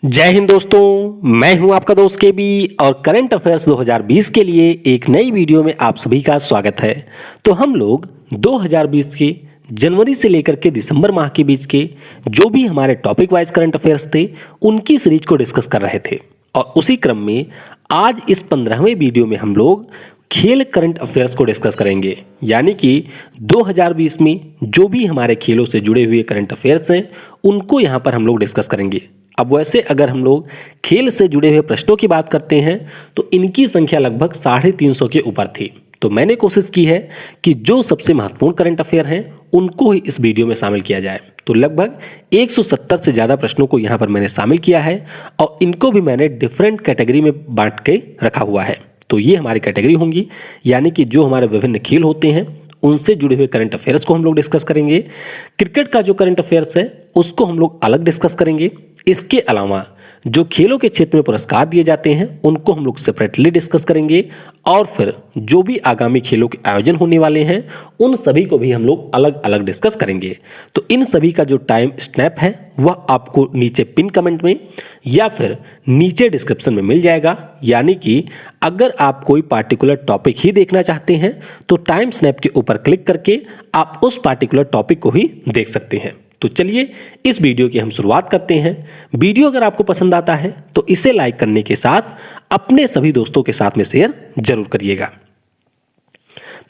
जय हिंद दोस्तों, मैं हूं आपका दोस्त के बी और करंट अफेयर्स 2020 के लिए एक नई वीडियो में आप सभी का स्वागत है। तो हम लोग 2020 के जनवरी से लेकर के दिसंबर माह के बीच के जो भी हमारे टॉपिक वाइज करंट अफेयर्स थे उनकी सीरीज को डिस्कस कर रहे थे और उसी क्रम में आज इस 15वें वीडियो में हम लोग खेल करंट अफेयर्स को डिस्कस करेंगे। यानी कि 2020 में जो भी हमारे खेलों से जुड़े हुए करंट अफेयर्स हैं उनको यहाँ पर हम लोग डिस्कस करेंगे। अब वैसे अगर हम लोग खेल से जुड़े हुए प्रश्नों की बात करते हैं तो इनकी संख्या लगभग 350 के ऊपर थी। तो मैंने कोशिश की है कि जो सबसे महत्वपूर्ण करंट अफेयर हैं उनको ही इस वीडियो में शामिल किया जाए। तो लगभग 170 से ज़्यादा प्रश्नों को यहाँ पर मैंने शामिल किया है और इनको भी मैंने डिफरेंट कैटेगरी में बांट के रखा हुआ है। तो ये हमारी कैटेगरी होंगी, यानी कि जो हमारे विभिन्न खेल होते हैं उनसे जुड़े हुए करंट अफेयर्स को हम लोग डिस्कस करेंगे। क्रिकेट का जो करंट अफेयर्स है उसको हम लोग अलग डिस्कस करेंगे। इसके अलावा जो खेलों के क्षेत्र में पुरस्कार दिए जाते हैं उनको हम लोग सेपरेटली डिस्कस करेंगे और फिर जो भी आगामी खेलों के आयोजन होने वाले हैं उन सभी को भी हम लोग अलग अलग डिस्कस करेंगे। तो इन सभी का जो टाइम स्नैप है वह आपको नीचे पिन कमेंट में या फिर नीचे डिस्क्रिप्शन में मिल जाएगा। यानी कि अगर आप कोई पार्टिकुलर टॉपिक ही देखना चाहते हैं तो टाइम स्नैप के ऊपर क्लिक करके आप उस पार्टिकुलर टॉपिक को ही देख सकते हैं। तो चलिए इस वीडियो की हम शुरुआत करते हैं। वीडियो अगर आपको पसंद आता है तो इसे लाइक करने के साथ अपने सभी दोस्तों के साथ में शेयर जरूर करिएगा।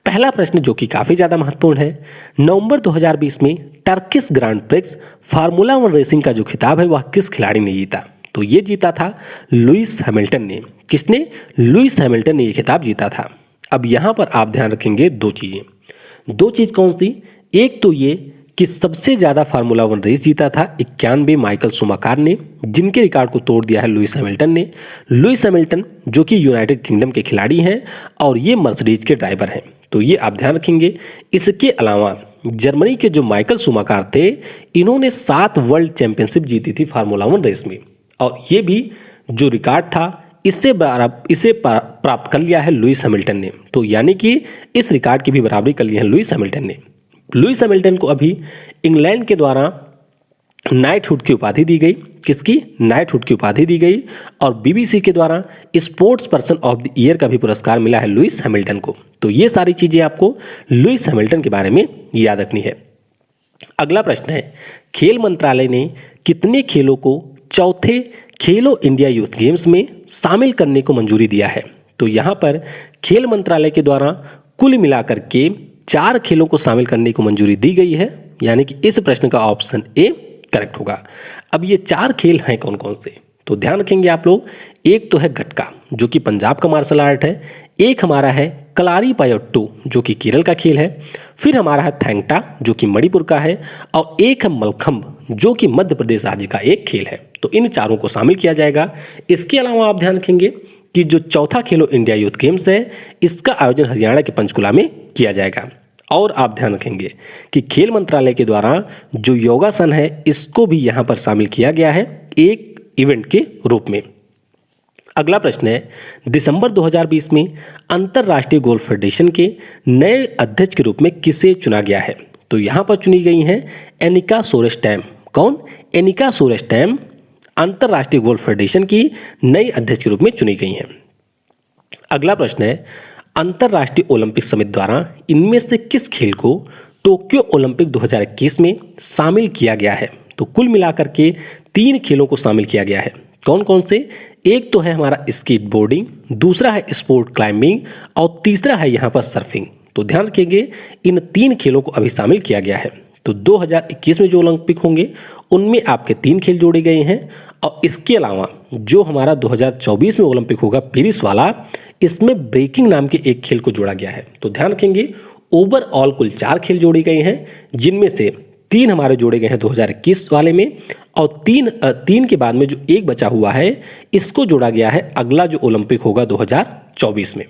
पहला प्रश्न जो कि काफी ज्यादा महत्वपूर्ण है, नवंबर 2020 में Turkish grand prix formula 1 racing का जो खिताब है वह किस खिलाड़ी ने जीता? तो ये जीता था लुइस हैमिल्टन ने। किसने? लुइस हैमिल्टन ने यह खिताब जीता था। अब यहां पर आप ध्यान रखेंगे दो चीज कौन सी? एक तो ये कि सबसे ज्यादा फार्मूला 1 रेस जीता था 91 माइकल शुमाकर ने, जिनके रिकॉर्ड को तोड़ दिया है लुइस हैमिल्टन ने। लुइस हैमिल्टन जो कि यूनाइटेड किंगडम के खिलाड़ी हैं और ये मर्सिडीज के ड्राइवर हैं। तो ये आप ध्यान रखेंगे। इसके अलावा जर्मनी के जो माइकल शुमाकर थे इन्होंने 7 वर्ल्ड चैंपियनशिप जीती थी फार्मूला 1 रेस में और ये भी जो रिकॉर्ड था इसे प्राप्त कर लिया है लुइस हैमिल्टन ने। तो यानी कि इस रिकॉर्ड की भी बराबरी कर ली है लुइस हैमिल्टन ने। लुइस हैमिल्टन को अभी इंग्लैंड के द्वारा नाइटहुड की उपाधि दी गई। किसकी? नाइटहुड की उपाधि दी गई और बीबीसी के द्वारा sports person of the year का भी पुरस्कार मिला है लुइस हैमिल्टन को। तो ये सारी चीजें आपको लुइस हैमिल्टन के बारे में याद रखनी है। अगला प्रश्न है, खेल मंत्रालय ने कितने खेलों को चौथे खेलो इंडिया यूथ गेम्स में शामिल करने को मंजूरी दिया है? तो यहां पर खेल मंत्रालय के द्वारा कुल मिलाकर के 4 खेलों को शामिल करने को मंजूरी दी गई है, यानी कि इस प्रश्न का ऑप्शन ए करेक्ट होगा। अब ये 4 खेल हैं कौन कौन से? तो ध्यान रखेंगे आप लोग। एक तो है गटका जो कि पंजाब का मार्शल आर्ट है, एक हमारा है कलारीपायट्टू जो कि केरल का खेल है, फिर हमारा है थैंगटा जो कि मणिपुर का है और एक है मलखंब जो कि मध्य प्रदेश राज्य का एक खेल है। तो इन चारों को शामिल किया जाएगा। इसके अलावा आप ध्यान रखेंगे कि जो चौथा खेलो इंडिया यूथ गेम्स है इसका आयोजन हरियाणा के पंचकुला में किया जाएगा। और आप ध्यान रखेंगे कि खेल मंत्रालय के द्वारा जो योगासन है इसको भी यहां पर शामिल किया गया है एक इवेंट के रूप में। अगला प्रश्न है, दिसंबर 2020 में अंतरराष्ट्रीय गोल्फ फेडरेशन के नए अध्यक्ष के रूप में किसे चुना गया है? तो यहां पर चुनी गई हैं एनिका सोरेस्टैम। कौन? एनिका सोरेस्टैम अंतरराष्ट्रीय गोल्फ फेडरेशन की नई अध्यक्ष के रूप में चुनी गई हैं। अगला प्रश्न है, अंतरराष्ट्रीय ओलंपिक समिति द्वारा इनमें से किस खेल को टोक्यो ओलंपिक 2021 में शामिल किया गया है? तो कुल मिलाकर के 3 खेलों को शामिल किया गया है। कौन कौन से? एक तो है हमारा स्केट बोर्डिंग, दूसरा है स्पोर्ट क्लाइंबिंग और तीसरा है यहाँ पर सर्फिंग। तो ध्यान रखिएगा इन 3 खेलों को अभी शामिल किया गया है। तो 2021 में जो ओलंपिक होंगे उनमें आपके 3 खेल जोड़े गए हैं और इसके अलावा जो हमारा 2024 में ओलंपिक होगा पेरिस वाला, इसमें ब्रेकिंग नाम के एक खेल को जोड़ा गया है। तो ध्यान रखेंगे ओवरऑल कुल 4 खेल जोड़े गए हैं, जिनमें से 3 हमारे जोड़े गए हैं 2021 वाले में और 3 के बाद में जो एक बचा हुआ है इसको जोड़ा गया है अगला जो ओलंपिक होगा 2024 में।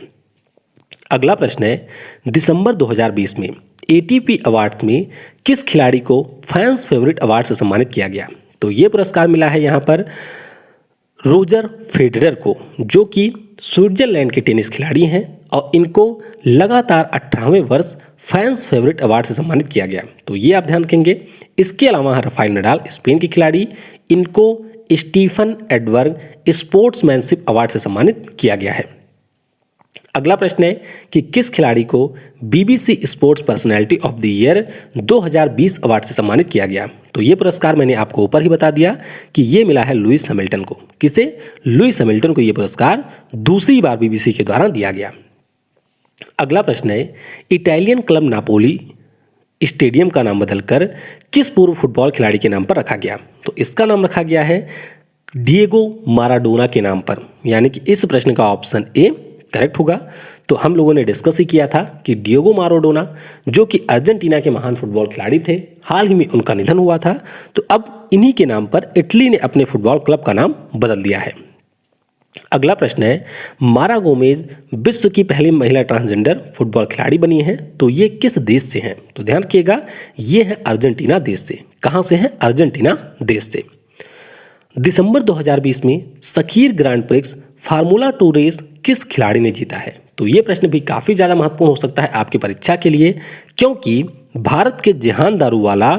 अगला प्रश्न है, दिसंबर 2020 में एटीपी अवार्ड में किस खिलाड़ी को फैंस फेवरेट अवार्ड से सम्मानित किया गया? तो ये पुरस्कार मिला है यहाँ पर रोजर फेडरर को, जो कि स्विट्जरलैंड के टेनिस खिलाड़ी हैं और इनको लगातार 18वें वर्ष फैंस फेवरेट अवार्ड से सम्मानित किया गया। तो ये आप ध्यान रखेंगे। इसके अलावा राफेल नडाल स्पेन के खिलाड़ी, इनको स्टीफन एडवर्ग स्पोर्ट्समैनशिप अवार्ड से सम्मानित किया गया है। अगला प्रश्न है कि किस खिलाड़ी को BBC sports personality of the year 2020 award से सम्मानित किया गया। तो ये पुरस्कार मैंने आपको ऊपर ही बता दिया कि ये मिला है लुइस हैमिल्टन को। किसे? लुइस हैमिल्टन को ये पुरस्कार दूसरी बार बीबीसी के द्वारा दिया गया। अगला प्रश्न है इटालियन क्लब नापोली स्टेडियम का नाम बदलकर किस पूर्व फुटबॉल खिलाड़ी के नाम पर रखा गया। तो इसका नाम रखा गया है डिएगो माराडोना के नाम पर, यानी कि इस प्रश्न का ऑप्शन ए करेक्ट होगा। तो हम लोगों ने डिस्कस ही किया था कि डिएगो माराडोना जो कि अर्जेंटीना के महान फुटबॉल खिलाड़ी थे, हाल ही में उनका निधन हुआ था, तो अब इन्हीं के नाम पर इटली ने अपने फुटबॉल क्लब का नाम बदल दिया है। अगला प्रश्न है मारा गोमेज विश्व की पहली महिला ट्रांसजेंडर फुटबॉल खिलाड़ी बनी है, तो ये किस देश से हैं? तो ध्यान रखिएगा, ये है अर्जेंटीना देश से। कहां से है? अर्जेंटीना देश से। दिसंबर 2020 में सखीर ग्रांड प्रिक्स फार्मूला 2 रेस किस खिलाड़ी ने जीता है? तो ये प्रश्न भी काफी ज्यादा महत्वपूर्ण हो सकता है आपकी परीक्षा के लिए, क्योंकि भारत के जहान दारूवाला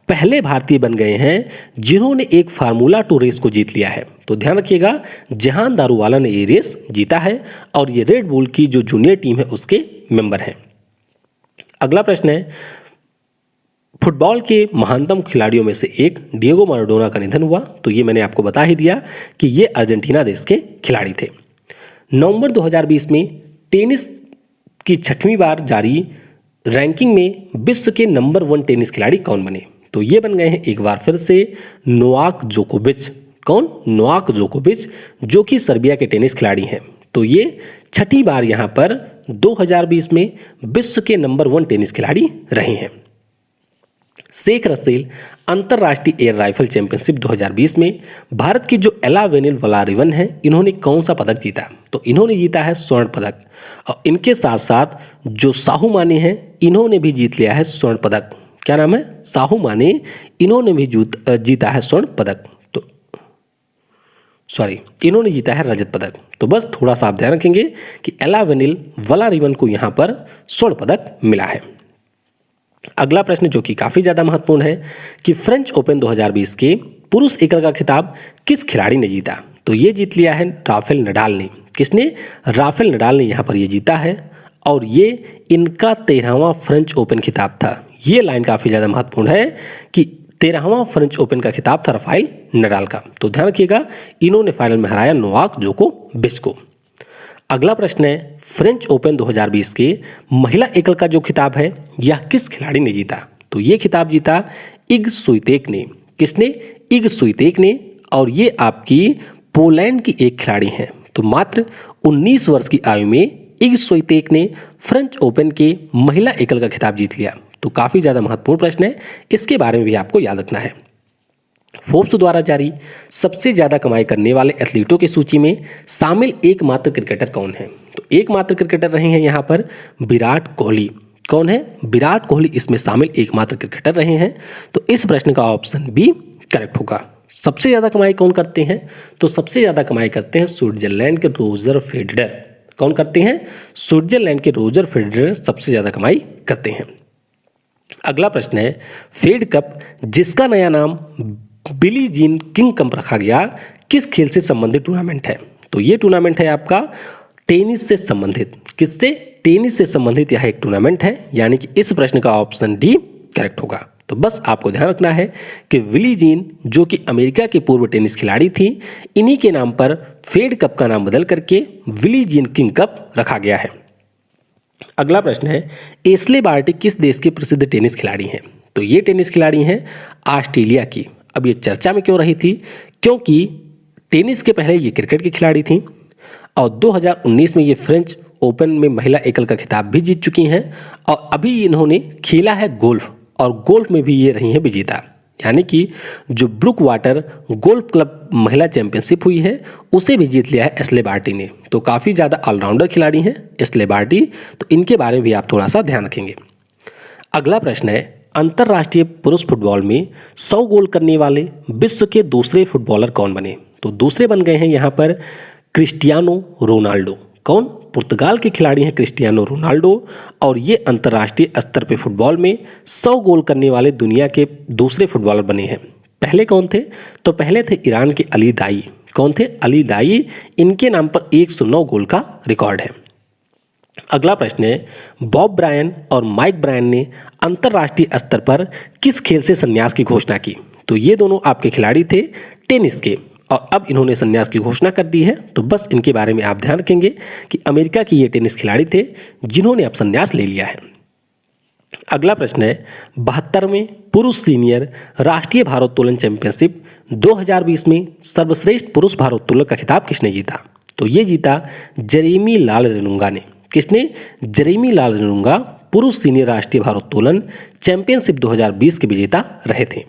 पहले भारतीय बन गए हैं जिन्होंने एक फार्मूला 2 रेस को जीत लिया है। तो ध्यान रखिएगा, जहान दारूवाला ने ये रेस जीता है और ये रेड बुल की जो जूनियर टीम है उसके मेंबर हैं। अगला प्रश्न है फुटबॉल के महानतम खिलाड़ियों में से एक डिएगो माराडोना का निधन हुआ। तो ये मैंने आपको बता ही दिया कि ये अर्जेंटीना देश के खिलाड़ी थे। नवंबर 2020 में टेनिस की 6वीं बार जारी रैंकिंग में विश्व के नंबर 1 टेनिस खिलाड़ी कौन बने? तो ये बन गए हैं एक बार फिर से नोवाक जोकोविच। कौन? नोवाक जोकोविच, जो कि सर्बिया के टेनिस खिलाड़ी हैं। तो ये 6ठी बार यहाँ पर 2020 में विश्व के नंबर 1 टेनिस खिलाड़ी रहे हैं। शेख रसेल अंतर्राष्ट्रीय एयर राइफल चैंपियनशिप 2020 में भारत की जो एला वेनिल वलारिवन है, इन्होंने कौन सा पदक जीता? तो इन्होंने जीता है स्वर्ण पदक, और इनके साथ साथ जो साहू माने हैं, इन्होंने भी जीत लिया है स्वर्ण पदक। क्या नाम है? साहू माने, इन्होंने भी जीता है स्वर्ण पदक। तो इन्होंने जीता है रजत पदक। तो बस थोड़ा सा आप ध्यान रखेंगे कि एला वेनिल वलारिवन को यहाँ पर स्वर्ण पदक मिला है। अगला प्रश्न जो कि काफी ज्यादा महत्वपूर्ण है कि फ्रेंच ओपन 2020 के पुरुष एकल का खिताब किस खिलाड़ी ने जीता? तो ये जीत लिया है राफेल नडाल ने। किसने? राफेल नडाल ने यहाँ पर ये जीता है, और ये इनका 13वां फ्रेंच ओपन खिताब था। ये लाइन काफी ज्यादा महत्वपूर्ण है कि 13वां फ्रेंच ओपन का खिताब था राफेल नडाल का। तो ध्यान रखिएगा, इन्होंने फाइनल में हराया नोवाक जोकोविच को। अगला प्रश्न है फ्रेंच ओपन 2020 के महिला एकल का जो खिताब है, यह किस खिलाड़ी ने जीता? तो ये खिताब जीता इग स्वितेक ने। किसने? इग स्वितेक ने, और ये आपकी पोलैंड की एक खिलाड़ी हैं। तो मात्र 19 वर्ष की आयु में इग स्वितेक ने फ्रेंच ओपन के महिला एकल का खिताब जीत लिया। तो काफी ज्यादा महत्वपूर्ण प्रश्न है, इसके बारे में भी आपको याद रखना है। फोर्ब्स द्वारा जारी सबसे ज्यादा कमाई करने वाले एथलीटों की सूची में शामिल एकमात्र क्रिकेटर कौन है? तो एकमात्र क्रिकेटर रहे हैं यहाँ पर विराट कोहली। कौन है? विराट कोहली इसमें शामिल एकमात्र क्रिकेटर रहे हैं। तो इस प्रश्न का ऑप्शन बी करेक्ट होगा। सबसे ज्यादा कमाई कौन करते हैं? तो सबसे ज्यादा कमाई करते हैं स्विट्जरलैंड के रोजर फेडरर। कौन करते हैं? स्विट्जरलैंड के रोजर फेडरर सबसे ज्यादा कमाई करते हैं। अगला प्रश्न है फेड कप, जिसका नया नाम बिली जीन किंग कप रखा गया, किस खेल से संबंधित टूर्नामेंट है? तो ये टूर्नामेंट है आपका टेनिस से संबंधित। किससे? टेनिस से संबंधित यह एक टूर्नामेंट है, यानी कि इस प्रश्न का ऑप्शन डी करेक्ट होगा। तो बस आपको ध्यान रखना है कि बिली जीन जो कि अमेरिका की पूर्व टेनिस खिलाड़ी थी, इन्हीं के नाम पर फेड कप का नाम बदल करके बिली जीन किंग कप रखा गया है। अगला प्रश्न है एशले बार्टी किस देश के प्रसिद्ध टेनिस खिलाड़ी हैं? तो ये टेनिस खिलाड़ी हैं ऑस्ट्रेलिया की। अब ये चर्चा में क्यों रही थी? क्योंकि टेनिस के पहले ये क्रिकेट की खिलाड़ी थी, और 2019 में ये फ्रेंच ओपन में महिला एकल का खिताब भी जीत चुकी हैं, और अभी इन्होंने खेला है गोल्फ, और गोल्फ में भी ये रही हैं विजेता। यानी कि जो ब्रुक वाटर गोल्फ क्लब महिला चैंपियनशिप हुई है, उसे भी जीत लिया है एशले बार्टी ने। तो काफ़ी ज़्यादा ऑलराउंडर खिलाड़ी हैं एशले बार्टी, तो इनके बारे में भी आप थोड़ा सा ध्यान रखेंगे। अगला प्रश्न है अंतर्राष्ट्रीय पुरुष फुटबॉल में 100 गोल करने वाले विश्व के दूसरे फुटबॉलर कौन बने? तो दूसरे बन गए हैं यहाँ पर क्रिस्टियानो रोनाल्डो। कौन? पुर्तगाल के खिलाड़ी हैं क्रिस्टियानो रोनाल्डो, और ये अंतर्राष्ट्रीय स्तर पे फुटबॉल में 100 गोल करने वाले दुनिया के दूसरे फुटबॉलर बने हैं। पहले कौन थे? तो पहले थे ईरान के अली दाई। कौन थे? अली दाई। इनके नाम पर 109 गोल का रिकॉर्ड है। अगला प्रश्न है, बॉब ब्रायन और माइक ब्रायन ने अंतर्राष्ट्रीय स्तर पर किस खेल से संन्यास की घोषणा की? तो ये दोनों आपके खिलाड़ी थे टेनिस के, और अब इन्होंने संन्यास की घोषणा कर दी है। तो बस इनके बारे में आप ध्यान रखेंगे कि अमेरिका के ये टेनिस खिलाड़ी थे जिन्होंने अब संन्यास ले लिया है। अगला प्रश्न है, 72वें पुरुष सीनियर राष्ट्रीय भारोत्तोलन चैंपियनशिप 2020 में सर्वश्रेष्ठ पुरुष भारोत्तोलक का खिताब किसने जीता? तो ये जीता जेरेमी लाल रेनुंगा ने। किसने? जेरेमी लाल रेनुंगा पुरुष सीनियर राष्ट्रीय भारोत्तोलन चैंपियनशिप 2020 के विजेता रहे थे।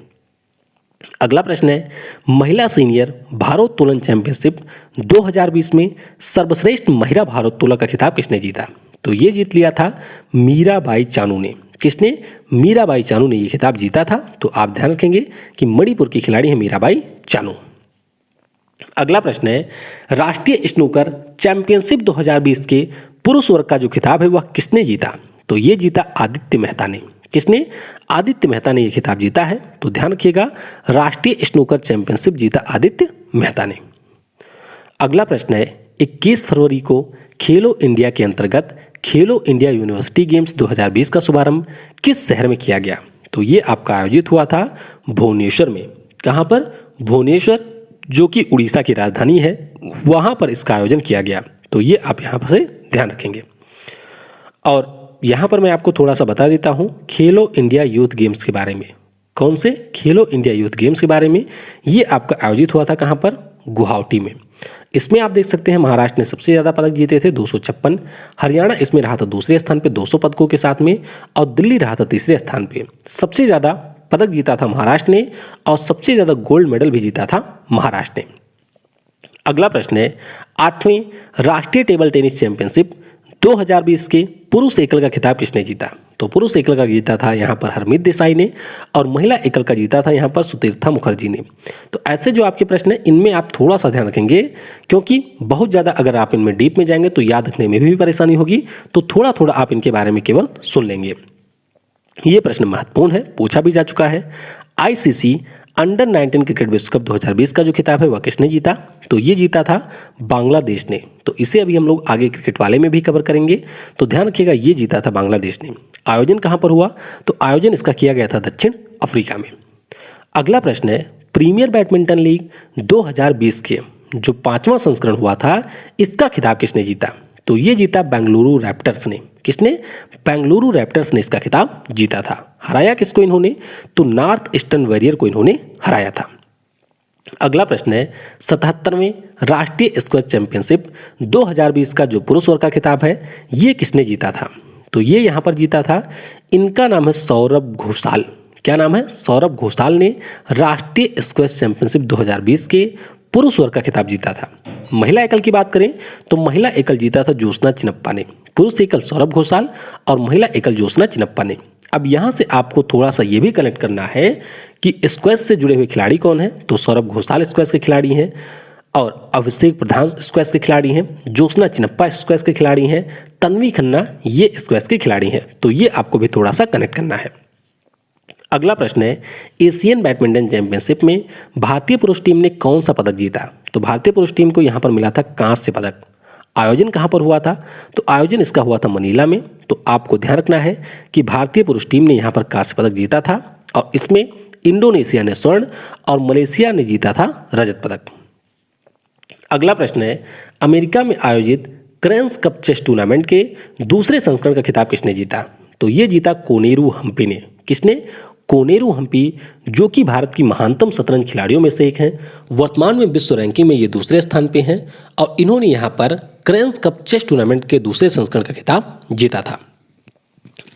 अगला प्रश्न है, महिला सीनियर भारोत्तोलन चैंपियनशिप 2020 में सर्वश्रेष्ठ महिला भारोत्तोलक का खिताब किसने जीता? तो ये जीत लिया था मीराबाई चानू ने। किसने? मीराबाई चानू ने ये खिताब जीता था। तो आप ध्यान रखेंगे कि मणिपुर की खिलाड़ी है मीराबाई चानू। अगला प्रश्न है, राष्ट्रीय स्नूकर चैंपियनशिप 2020 के पुरुष वर्ग का जो खिताब है वह किसने जीता? तो ये जीता आदित्य मेहता ने। किसने? आदित्य मेहता ने यह खिताब जीता है। तो ध्यान रखिएगा, राष्ट्रीय स्नूकर चैंपियनशिप जीता आदित्य मेहता ने। अगला प्रश्न है, 21 फरवरी को खेलो इंडिया के अंतर्गत खेलो इंडिया यूनिवर्सिटी गेम्स 2020 का शुभारंभ किस शहर में किया गया? तो ये आपका आयोजित हुआ था भुवनेश्वर में। कहाँ पर? भुवनेश्वर, जो कि उड़ीसा की राजधानी है, वहाँ पर इसका आयोजन किया गया। तो ये आप यहाँ पर से ध्यान रखेंगे। और यहाँ पर मैं आपको थोड़ा सा बता देता हूँ खेलो इंडिया यूथ गेम्स के बारे में। कौन से? खेलो इंडिया यूथ गेम्स के बारे में। ये आपका आयोजित हुआ था कहाँ पर? गुवाहाटी में। इसमें आप देख सकते हैं महाराष्ट्र ने सबसे ज़्यादा पदक जीते थे 256, हरियाणा इसमें रहा था दूसरे स्थान पे 200 पदकों के साथ में, और दिल्ली रहा था तीसरे स्थान पे। सबसे ज़्यादा पदक जीता था महाराष्ट्र ने, और सबसे ज़्यादा गोल्ड मेडल भी जीता था महाराष्ट्र ने। अगला प्रश्न है, 8वीं राष्ट्रीय टेबल टेनिस चैंपियनशिप 2020 के पुरुष एकल का खिताब किसने जीता? तो पुरुष एकल का जीता था यहाँ पर हरमीत देसाई ने, और महिला एकल का जीता था यहाँ पर सुतीर्था मुखर्जी ने। तो ऐसे जो आपके प्रश्न हैं इनमें आप थोड़ा सा ध्यान रखेंगे, क्योंकि बहुत ज़्यादा अगर आप इनमें डीप में जाएंगे तो याद रखने में भी परेशानी होगी। तो थोड़ा थोड़ा आप इनके बारे में केवल सुन लेंगे। ये प्रश्न महत्वपूर्ण है, पूछा भी जा चुका है। आईसीसी अंडर 19 क्रिकेट विश्व कप 2020 का जो खिताब है वह किसने जीता? तो ये जीता था बांग्लादेश ने। तो इसे अभी हम लोग आगे क्रिकेट वाले में भी कवर करेंगे। तो ध्यान रखिएगा, ये जीता था बांग्लादेश ने। आयोजन कहाँ पर हुआ? तो आयोजन इसका किया गया था दक्षिण अफ्रीका में। अगला प्रश्न है, प्रीमियर बैडमिंटन लीग 2020 के जो 5वां संस्करण हुआ था इसका खिताब किसने जीता? तो ये जीता बेंगलुरु रैप्टर्स ने। किसने? बेंगलुरु रैप्टर्स ने इसका खिताब जीता था। हराया किसको इन्होंने? तो नॉर्थ ईस्टर्न वॉरियर को इन्होंने हराया था। अगला प्रश्न है, 77वें राष्ट्रीय स्क्वैश चैंपियनशिप 2020 का जो पुरुष वर्ग का खिताब है ये किसने जीता था? तो ये यहाँ पर जीता था, इनका नाम है सौरभ घोषाल। क्या नाम है? सौरभ घोषाल ने राष्ट्रीय स्क्वैश चैंपियनशिप 2020 के पुरुष वर्ग का खिताब जीता था। महिला एकल की बात करें तो महिला एकल जीता था ज्योत्सना चिनप्पा ने। पुरुष एकल सौरभ घोषाल और महिला एकल ज्योत्सना चिनप्पा ने। अब यहाँ से आपको थोड़ा सा ये भी कनेक्ट करना है कि स्क्वैश से जुड़े हुए खिलाड़ी कौन हैं। तो सौरभ घोषाल स्क्वैश के खिलाड़ी हैं, और अभिषेक प्रधान स्क्वैश के खिलाड़ी हैं, ज्योत्सना चिनप्पा स्क्वैश के खिलाड़ी हैं, तन्वी खन्ना ये स्क्वैश के खिलाड़ी हैं। तो ये आपको भी थोड़ा सा कनेक्ट करना है। अगला प्रश्न है, एशियन बैडमिंटन चैंपियनशिप में भारतीय पुरुष टीम ने कौन सा पदक जीता? तो भारतीय पुरुष टीम को यहाँ पर मिला था कांस्य पदक। आयोजन कहाँ पर हुआ था? तो आयोजन इसका हुआ था मनीला में। तो आपको ध्यान रखना है कि भारतीय पुरुष टीम ने यहाँ पर कांस्य पदक जीता था, और इसमें इंडोनेशिया ने स्वर्ण और मलेशिया ने जीता था रजत पदक। अगला प्रश्न है, अमेरिका में आयोजित क्रेन्स कप चेस टूर्नामेंट के दूसरे संस्करण का खिताब किसने जीता? तो ये जीता कोनेरू हम्पी ने। किसने? कोनेरू हम्पी, जो कि भारत की महानतम शतरंज खिलाड़ियों में से एक हैं। वर्तमान में विश्व रैंकिंग में ये दूसरे स्थान पे हैं, और इन्होंने यहाँ पर क्रेन्स कप चेस टूर्नामेंट के दूसरे संस्करण का खिताब जीता था।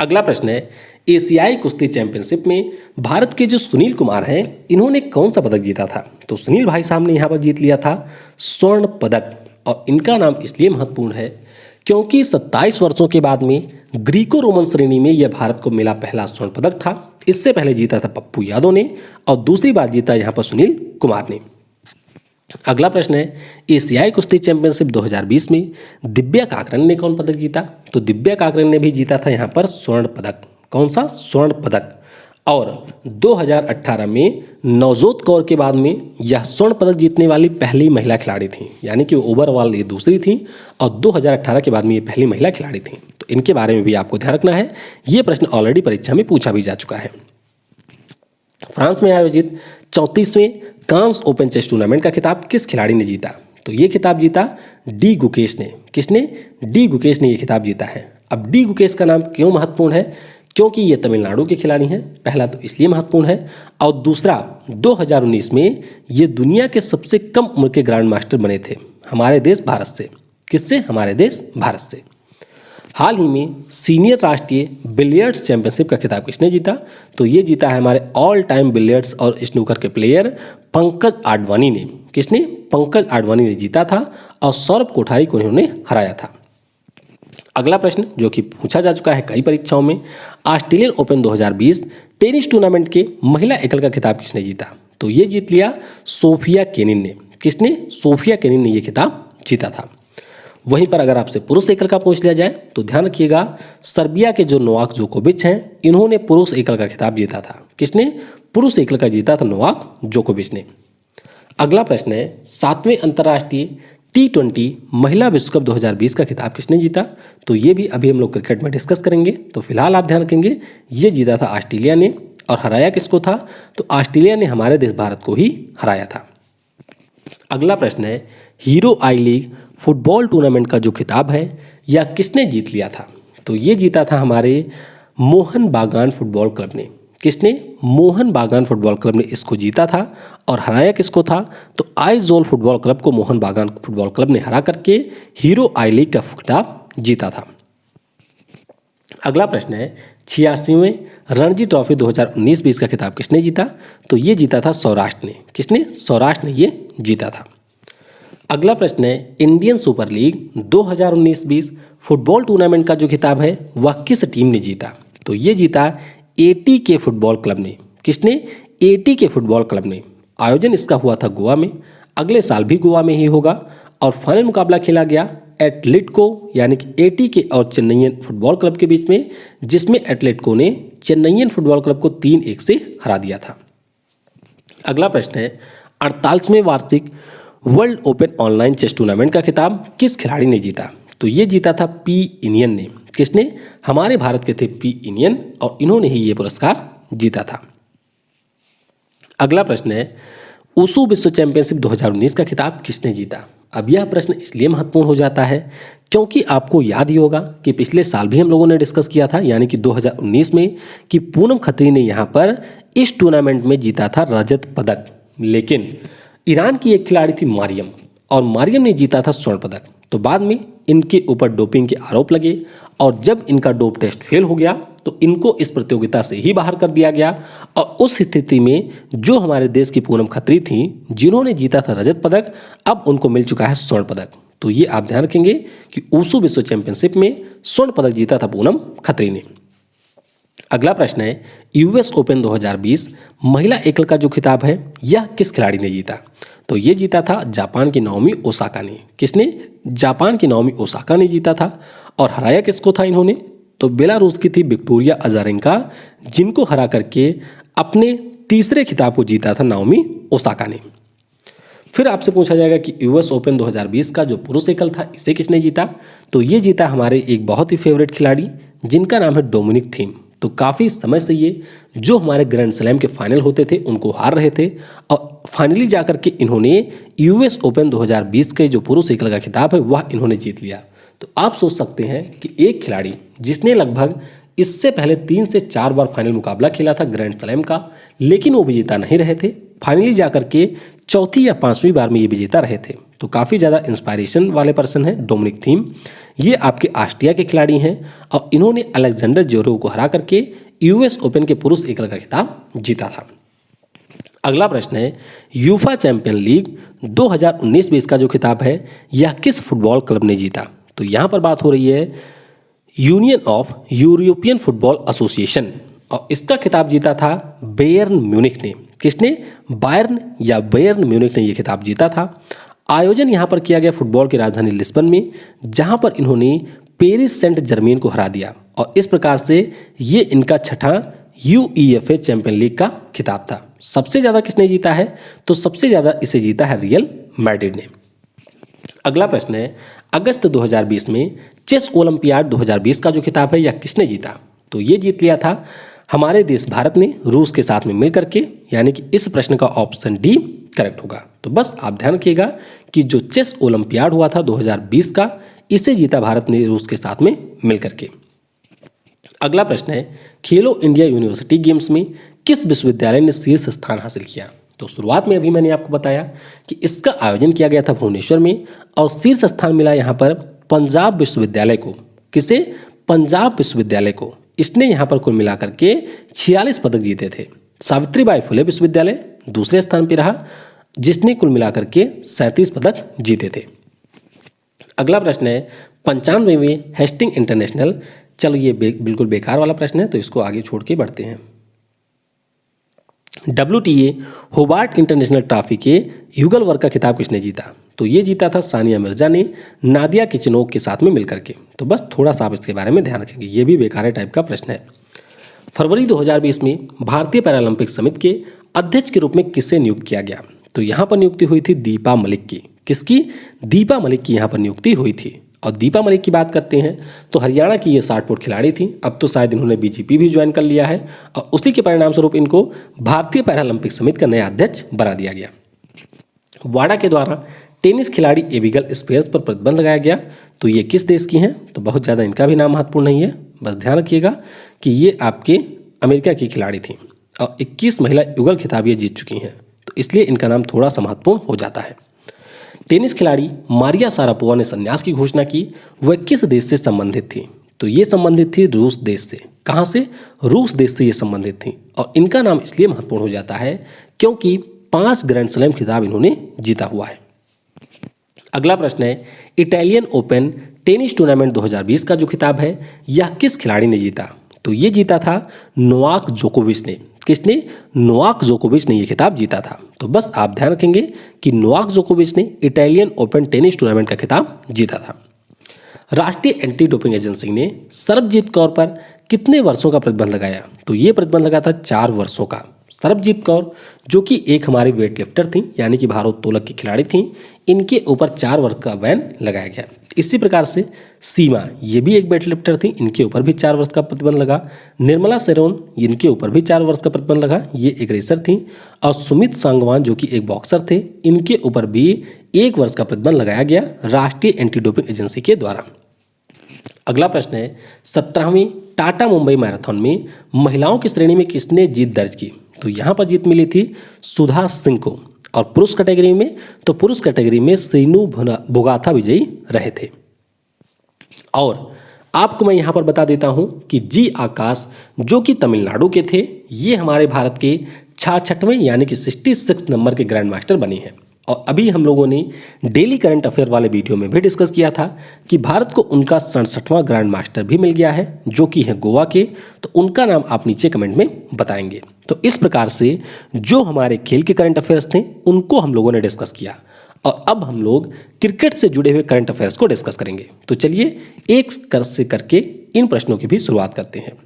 अगला प्रश्न है, एशियाई कुश्ती चैंपियनशिप में भारत के जो सुनील कुमार हैं इन्होंने कौन सा पदक जीता था? तो सुनील भाई साहब ने यहाँ पर जीत लिया था स्वर्ण पदक, और इनका नाम इसलिए महत्वपूर्ण है क्योंकि 27 वर्षों के बाद में ग्रीको रोमन श्रेणी में यह भारत को मिला पहला स्वर्ण पदक था। इससे पहले जीता था पप्पू यादव ने, और दूसरी बार जीता यहाँ पर सुनील कुमार ने। अगला प्रश्न है, एशियाई कुश्ती चैंपियनशिप 2020 में दिव्या काकरन ने कौन पदक जीता? तो दिव्या काकरन ने भी जीता था यहाँ पर स्वर्ण पदक। कौन सा? स्वर्ण पदक। और 2018 में नवजोत कौर के बाद में यह स्वर्ण पदक जीतने वाली पहली महिला खिलाड़ी थी, यानी कि ओवरऑल ये दूसरी थी और 2018 के बाद में ये पहली महिला खिलाड़ी थी। तो इनके बारे में भी आपको ध्यान रखना है, ये प्रश्न ऑलरेडी परीक्षा में पूछा भी जा चुका है। फ्रांस में आयोजित 34वें कांस ओपन चेस टूर्नामेंट का खिताब किस खिलाड़ी ने जीता? तो ये खिताब जीता डी गुकेश ने। किसने? डी गुकेश ने ये खिताब जीता है। अब डी गुकेश का नाम क्यों महत्वपूर्ण है? क्योंकि ये तमिलनाडु के खिलाड़ी हैं, पहला तो इसलिए महत्वपूर्ण है, और दूसरा 2019 में ये दुनिया के सबसे कम उम्र के ग्रैंड मास्टर बने थे हमारे देश भारत से। किससे? हमारे देश भारत से। हाल ही में सीनियर राष्ट्रीय बिलियर्ड्स चैंपियनशिप का खिताब किसने जीता? तो ये जीता है हमारे ऑल टाइम बिलियर्ड्स और स्नूकर के प्लेयर पंकज आडवाणी ने। किसने? पंकज आडवाणी ने जीता था और सौरभ कोठारी को इन्होंने हराया था। अगला प्रश्न जो कि पूछा जा चुका है कई परीक्षाओं में, ऑस्ट्रेलियन ओपन 2020 टेनिस टूर्नामेंट के महिला एकल का खिताब किसने जीता? तो ये जीत लिया सोफिया केनिन ने। किसने? सोफिया केनिन ने ये खिताब जीता था। वहीं पर अगर आपसे पुरुष एकल का पूछ लिया जाए तो ध्यान रखिएगा, सर्बिया के जो नोवाक जोकोविच हैं, इन्होंने पुरुष एकल का खिताब जीता था। किसने? पुरुष एकल का जीता था नोवाक जोकोविच ने। अगला प्रश्न है, 7वें अंतर्राष्ट्रीय T20 महिला विश्व कप 2020 का खिताब किसने जीता? तो ये भी अभी हम लोग क्रिकेट में डिस्कस करेंगे। तो फिलहाल आप ध्यान रखेंगे, ये जीता था ऑस्ट्रेलिया ने। और हराया किसको था? तो ऑस्ट्रेलिया ने हमारे देश भारत को ही हराया था। अगला प्रश्न है, हीरो आई लीग फुटबॉल टूर्नामेंट का जो खिताब है यह किसने जीत लिया था? तो ये जीता था हमारे मोहन बागान फुटबॉल क्लब ने। किसने? मोहन बागान फुटबॉल क्लब ने इसको जीता था। और हराया किसको था? तो आइजोल फुटबॉल क्लब को मोहन बागान फुटबॉल क्लब ने हरा करके हीरो आई लीग का खिताब जीता था। अगला प्रश्न है, 86वें रणजी ट्रॉफी 2019-20 का खिताब किसने जीता? तो ये जीता था सौराष्ट्र ने। किसने? सौराष्ट्र ने ये जीता था। अगला प्रश्न है, Indian super league 2019-20 football tournament का जो खिताब है वह किस टीम ने जीता? तो ये जीता ATK फुटबॉल क्लब ने। किसने? ATK फुटबॉल क्लब ने। आयोजन इसका हुआ था गोवा में, अगले साल भी गोवा में ही होगा। और फाइनल मुकाबला खेला गया एटलेटिको यानी कि ATK और चेन्नईयन फुटबॉल क्लब के बीच में, जिसमें एटलेटिको ने चेन्नईयन फुटबॉल क्लब को 3-1 से हरा दिया था। अगला प्रश्न है, 48वें वार्षिक world open online chess tournament का खिताब किस खिलाड़ी ने जीता? तो ये जीता था P इनियन ने। किसने? हमारे भारत के थे P इनियन और इन्होंने ही ये पुरस्कार जीता था। अगला प्रश्न है, ऊशु विश्व चैंपियनशिप 2019 का खिताब किसने जीता? अब यह प्रश्न इसलिए महत्वपूर्ण हो जाता है क्योंकि आपको याद ही होगा कि पिछले साल भी हम लोगों ने डिस्कस किया था, यानी कि 2019 में, कि पूनम खत्री ने यहाँ पर इस टूर्नामेंट में जीता था रजत पदक। लेकिन ईरान की एक खिलाड़ी थी मारियम, और मारियम ने जीता था स्वर्ण पदक। तो बाद में इनके ऊपर डोपिंग के आरोप लगे और जब इनका डोप टेस्ट फेल हो गया तो इनको इस प्रतियोगिता से ही बाहर कर दिया गया। और उस स्थिति में जो हमारे देश की पूनम खत्री थी, जिन्होंने जीता था रजत पदक, अब उनको मिल चुका है स्वर्ण पदक। तो ये आप ध्यान रखेंगे कि ऊशु विश्व चैंपियनशिप में स्वर्ण पदक जीता था पूनम खत्री ने। अगला प्रश्न है, US ओपन 2020 महिला एकल का जो खिताब है यह किस खिलाड़ी ने जीता? तो ये जीता था जापान की नाओमी ओसाका ने। किसने? जापान की नाओमी ओसाका ने जीता था। और हराया किसको था इन्होंने? तो बेलारूस की थी विक्टोरिया अजारेंका, जिनको हरा करके अपने तीसरे खिताब को जीता था नाओमी ओसाका ने। फिर आपसे पूछा जाएगा कि US ओपन 2020 का जो पुरुष एकल था इसे किसने जीता? तो ये जीता हमारे एक बहुत ही फेवरेट खिलाड़ी जिनका नाम है डोमिनिक थीम। तो काफ़ी समय से ये जो हमारे ग्रैंड स्लैम के फाइनल होते थे उनको हार रहे थे और फाइनली जाकर के इन्होंने US ओपन 2020 के जो पुरुष एकल का खिताब है वह इन्होंने जीत लिया। तो आप सोच सकते हैं कि एक खिलाड़ी जिसने लगभग इससे पहले 3 से 4 बार फाइनल मुकाबला खेला था ग्रैंड स्लैम का, लेकिन वो विजेता नहीं रहे थे, फाइनली जाकर के चौथी या 5वीं बार में ये विजेता रहे थे। तो काफ़ी ज़्यादा इंस्पायरेशन वाले पर्सन हैं डोमिनिक थीम। ये आपके ऑस्ट्रिया के खिलाड़ी हैं और इन्होंने अलेक्जेंडर ज्वेरेव को हरा करके US ओपन के पुरुष एकल का खिताब जीता था। अगला प्रश्न है, यूफा चैंपियन लीग 2019-20 का जो खिताब है यह किस फुटबॉल क्लब ने जीता? तो यहाँ पर बात हो रही है union of European football association, और इसका खिताब जीता था बायर्न म्यूनिख ने। किसने? बायर्न या बायर्न म्यूनिख ने यह खिताब जीता था। आयोजन यहाँ पर किया गया फुटबॉल की राजधानी लिस्बन में, जहाँ पर इन्होंने पेरिस सेंट जर्मेन को हरा दिया और इस प्रकार से ये इनका छठा यूईएफए चैंपियन लीग का खिताब था। सबसे ज़्यादा किसने जीता है? तो सबसे ज़्यादा इसे जीता है रियल मैड्रिड ने। अगला प्रश्न है, अगस्त 2020 में चेस ओलंपियाड 2020 का जो खिताब है यह किसने जीता? तो ये जीत लिया था हमारे देश भारत ने रूस के साथ में मिलकर के, यानी कि इस प्रश्न का ऑप्शन डी करेक्ट होगा। तो बस आप ध्यान रखिएगा कि जो चेस ओलंपियाड हुआ था 2020 का, इसे जीता भारत ने रूस के साथ में मिलकर के। अगला प्रश्न है, खेलो इंडिया यूनिवर्सिटी गेम्स में किस विश्वविद्यालय ने शीर्ष स्थान हासिल किया? तो शुरुआत में अभी मैंने आपको बताया कि इसका आयोजन किया गया था भुवनेश्वर में और शीर्ष स्थान मिला यहाँ पर पंजाब विश्वविद्यालय को। किसे? पंजाब विश्वविद्यालय को। इसने यहाँ पर कुल मिलाकर के 46 पदक जीते थे। सावित्रीबाई फुले विश्वविद्यालय दूसरे स्थान पर रहा, जिसने कुल मिलाकर के 37 पदक जीते थे। अगला प्रश्न है, 95वें हेस्टिंग इंटरनेशनल, चलो ये बिल्कुल बेकार वाला प्रश्न है तो इसको आगे छोड़ के बढ़ते हैं। WTA होबार्ट इंटरनेशनल ट्रॉफी के युगल वर्ग का खिताब किसने जीता? तो ये जीता था सानिया मिर्जा ने नादिया किचनोक के साथ में मिलकर के। तो बस थोड़ा सा आप इसके बारे में ध्यान रखेंगे, ये भी बेकार टाइप का प्रश्न है। फरवरी 2020 में भारतीय पैरालंपिक समिति के अध्यक्ष के रूप में किसे नियुक्त किया गया? तो यहाँ पर नियुक्ति हुई थी दीपा मलिक की। किसकी? दीपा मलिक की यहाँ पर नियुक्ति हुई थी। और दीपा मलिक की बात करते हैं तो हरियाणा की ये 60 फुट खिलाड़ी थी। अब तो शायद इन्होंने बीजेपी भी ज्वाइन कर लिया है और उसी के परिणाम स्वरूप इनको भारतीय पैरालंपिक समिति का नया अध्यक्ष बना दिया गया। वाडा के द्वारा टेनिस खिलाड़ी एबिगल स्पेयर्स पर प्रतिबंध लगाया गया। तो ये किस देश की हैं? तो बहुत ज़्यादा इनका भी नाम महत्वपूर्ण नहीं है, बस ध्यान रखिएगा कि ये आपके अमेरिका की खिलाड़ी थी और 21 महिला युगल खिताब ये जीत चुकी हैं, तो इसलिए इनका नाम थोड़ा सा महत्वपूर्ण हो जाता है। टेनिस खिलाड़ी मारिया शारापोवा ने संन्यास की घोषणा की, वह किस देश से संबंधित थी? तो ये संबंधित थी रूस देश से। कहाँ से? रूस देश से ये संबंधित थी और इनका नाम इसलिए महत्वपूर्ण हो जाता है क्योंकि 5 ग्रैंड स्लैम खिताब इन्होंने जीता हुआ है। अगला प्रश्न है, इटालियन ओपन टेनिस टूर्नामेंट 2020 का जो खिताब है यह किस खिलाड़ी ने जीता? तो ये जीता था नोवाक जोकोविच ने। किसने? नोवाक जोकोविच ने ये खिताब जीता था। तो बस आप ध्यान रखेंगे कि नोवाक जोकोविच ने इटालियन ओपन टेनिस टूर्नामेंट का खिताब जीता था। राष्ट्रीय एंटी डोपिंग एजेंसी ने सरबजीत कौर पर कितने वर्षों का प्रतिबंध लगाया? तो ये प्रतिबंध लगा था 4 वर्षों का। सरबजीत कौर जो कि एक हमारी वेट लिफ्टर थी, यानी कि भारोत्तोलक की खिलाड़ी थी, इनके ऊपर 4 वर्ष का बैन लगाया गया। इसी प्रकार से सीमा, ये भी एक वेट लिफ्टर थी, इनके ऊपर भी 4 वर्ष का प्रतिबंध लगा। निर्मला सेरोन, इनके ऊपर भी 4 वर्ष का प्रतिबंध लगा, ये एक रेसर थी। और सुमित सांगवान जो कि एक बॉक्सर थे, इनके ऊपर भी 1 वर्ष का प्रतिबंध लगाया गया राष्ट्रीय एंटी डोपिंग एजेंसी के द्वारा। अगला प्रश्न है, 17वीं टाटा मुंबई मैराथन में महिलाओं की श्रेणी में किसने जीत दर्ज की? तो यहाँ पर जीत मिली थी सुधा सिंह को। और पुरुष कैटेगरी में, तो पुरुष कैटेगरी में श्रीनु बोगाथा विजयी रहे थे। और आपको मैं यहाँ पर बता देता हूँ कि जी आकाश जो कि तमिलनाडु के थे, ये हमारे भारत के 66वें यानी कि 66 नंबर के ग्रैंड मास्टर बने हैं। और अभी हम लोगों ने डेली करंट अफेयर वाले वीडियो में भी डिस्कस किया था कि भारत को उनका 67वां ग्रैंड मास्टर भी मिल गया है, जो कि है गोवा के। तो उनका नाम आप नीचे कमेंट में बताएंगे। तो इस प्रकार से जो हमारे खेल के करंट अफेयर्स थे उनको हम लोगों ने डिस्कस किया और अब हम लोग क्रिकेट से जुड़े हुए करंट अफेयर्स को डिस्कस करेंगे। तो चलिए एक कर से करके इन प्रश्नों की भी शुरुआत करते हैं।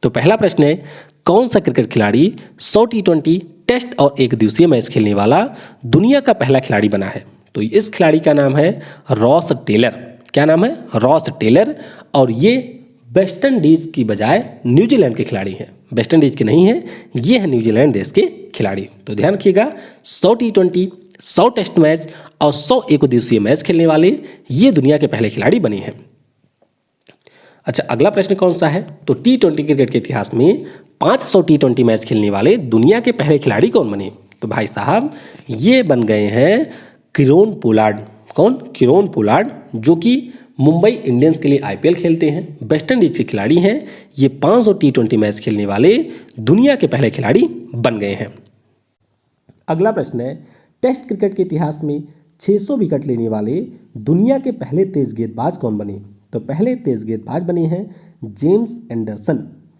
तो पहला प्रश्न है, कौन सा क्रिकेट खिलाड़ी 100 T20 टेस्ट और एक दिवसीय मैच खेलने वाला दुनिया का पहला खिलाड़ी बना है? तो इस खिलाड़ी का नाम है रॉस टेलर। क्या नाम है? Ross Taylor. और ये वेस्ट इंडीज की बजाय न्यूजीलैंड के खिलाड़ी हैं। वेस्ट इंडीज के नहीं हैं, ये है न्यूजीलैंड देश के खिलाड़ी। तो ध्यान रखिएगा, 100 T20, 100 टेस्ट मैच और 100 एक दिवसीय मैच खेलने वाले ये दुनिया के पहले खिलाड़ी बने हैं। अच्छा, अगला प्रश्न कौन सा है? तो T20 क्रिकेट के इतिहास में 500 T20 मैच खेलने वाले दुनिया के पहले खिलाड़ी कौन बने? तो भाई साहब ये बन गए हैं किरोन पोलार्ड। कौन? किरोन पोलार्ड, जो कि मुंबई इंडियंस के लिए IPL खेलते हैं, वेस्ट इंडीज के खिलाड़ी हैं। ये 500 T20 मैच खेलने वाले दुनिया के पहले खिलाड़ी बन गए हैं। अगला प्रश्न है, टेस्ट क्रिकेट के इतिहास में 600 विकेट लेने वाले दुनिया के पहले तेज गेंदबाज कौन बने? तो पहले तेज गेंदबाज बने हैं जेम्स एंडरसन।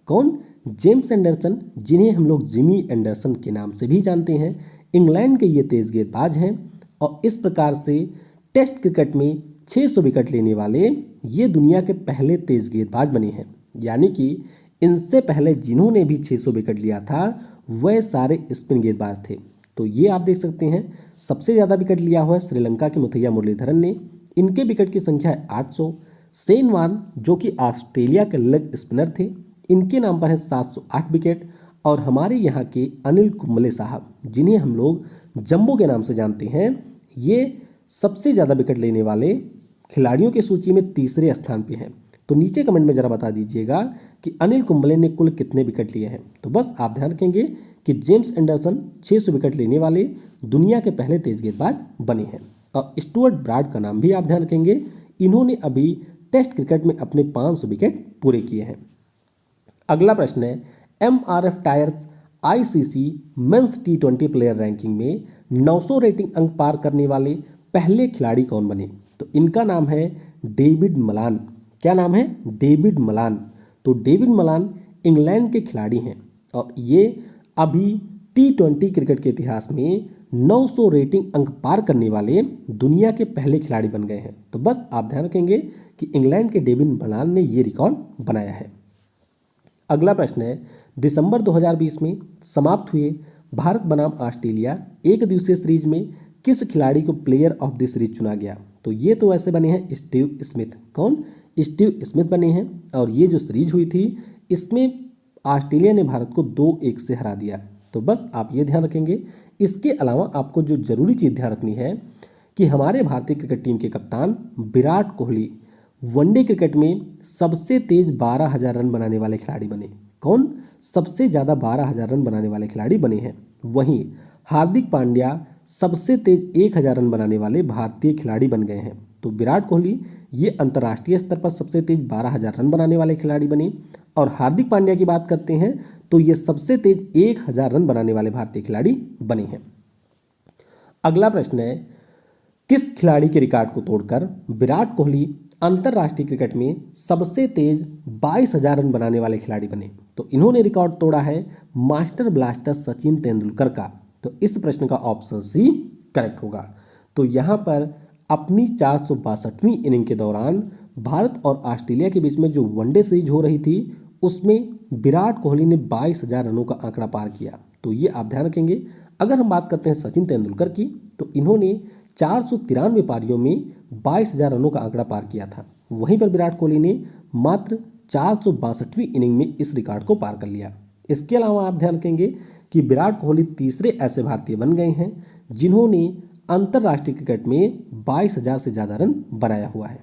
कौन? जेम्स एंडरसन, जिन्हें हम लोग जिमी एंडरसन के नाम से भी जानते हैं। इंग्लैंड के ये तेज गेंदबाज हैं और इस प्रकार से टेस्ट क्रिकेट में 600 विकेट लेने वाले ये दुनिया के पहले तेज गेंदबाज बने हैं। यानी कि इनसे पहले जिन्होंने भी 600 विकेट लिया था वह सारे स्पिन गेंदबाज थे। तो ये आप देख सकते हैं सबसे ज़्यादा विकेट लिया हुआ है श्रीलंका के मुथैया मुरलीधरन ने, इनके विकेट की संख्या है 800। शेन वॉर्न जो कि ऑस्ट्रेलिया के लेग स्पिनर थे, इनके नाम पर है 708 विकेट। और हमारे यहाँ के अनिल कुंबले साहब, जिन्हें हम लोग जंबो के नाम से जानते हैं, ये सबसे ज़्यादा विकेट लेने वाले खिलाड़ियों की सूची में तीसरे स्थान पे हैं। तो नीचे कमेंट में ज़रा बता दीजिएगा कि अनिल कुंबले ने कुल कितने विकेट लिए हैं। तो बस आप ध्यान रखेंगे कि जेम्स एंडरसन 600 विकेट लेने वाले दुनिया के पहले तेज गेंदबाज बने हैं। और स्टुअर्ट ब्राड का नाम भी आप ध्यान रखेंगे, इन्होंने अभी टेस्ट क्रिकेट में अपने 500 विकेट पूरे किए हैं। अगला प्रश्न है MRF tyres ICC men's T20 player ranking में 900 रेटिंग अंक पार करने वाले पहले खिलाड़ी कौन बने? तो इनका नाम है डेविड मलान। क्या नाम है? David Malan. तो डेविड मलान इंग्लैंड के खिलाड़ी हैं और ये अभी T20 क्रिकेट के इतिहास में 900 रेटिंग अंक पार करने वाले दुनिया के पहले खिलाड़ी बन गए हैं। तो बस आप ध्यान रखेंगे कि इंग्लैंड के डेविड मलान ने ये रिकॉर्ड बनाया है। अगला प्रश्न है दिसंबर 2020 में समाप्त हुए भारत बनाम ऑस्ट्रेलिया एक दिवसीय सीरीज में किस खिलाड़ी को प्लेयर ऑफ द सीरीज चुना गया? तो ये तो ऐसे बने हैं स्टीव स्मिथ। कौन? स्टीव स्मिथ बने हैं। और ये जो सीरीज हुई थी इसमें ऑस्ट्रेलिया ने भारत को 2-1 से हरा दिया। तो बस आप ये ध्यान रखेंगे। इसके अलावा आपको जो जरूरी चीज़ ध्यान रखनी है कि हमारे भारतीय क्रिकेट टीम के कप्तान विराट कोहली वनडे क्रिकेट में सबसे तेज 12,000 रन बनाने वाले खिलाड़ी बने। कौन? सबसे ज़्यादा 12,000 रन बनाने वाले खिलाड़ी बने हैं। वहीं हार्दिक पांड्या सबसे तेज 1,000 रन बनाने वाले भारतीय खिलाड़ी बन गए हैं। तो विराट कोहली ये अंतर्राष्ट्रीय स्तर पर सबसे तेज 12,000 रन बनाने वाले खिलाड़ी बने। और हार्दिक पांड्या की बात करते हैं तो ये सबसे तेज 1,000 रन बनाने वाले भारतीय खिलाड़ी बने हैं। अगला प्रश्न है किस खिलाड़ी के रिकॉर्ड को तोड़कर विराट कोहली अंतर्राष्ट्रीय क्रिकेट में सबसे तेज 22,000 रन बनाने वाले खिलाड़ी बने? तो इन्होंने रिकॉर्ड तोड़ा है मास्टर ब्लास्टर सचिन तेंदुलकर का। तो इस प्रश्न का ऑप्शन सी करेक्ट होगा। तो यहाँ पर अपनी 462वीं इनिंग के दौरान भारत और ऑस्ट्रेलिया के बीच में जो वनडे सीरीज हो रही थी उसमें विराट कोहली ने 22,000 रनों का आंकड़ा पार किया। तो ये आप ध्यान रखेंगे। अगर हम बात करते हैं सचिन तेंदुलकर की तो इन्होंने 493 पारियों में 22,000 रनों का आंकड़ा पार किया था। वहीं पर विराट कोहली ने मात्र 462वीं इनिंग में इस रिकॉर्ड को पार कर लिया। इसके अलावा आप ध्यान रखेंगे कि विराट कोहली तीसरे ऐसे भारतीय बन गए हैं जिन्होंने अंतर्राष्ट्रीय क्रिकेट में 22,000 से ज़्यादा रन बनाया हुआ है।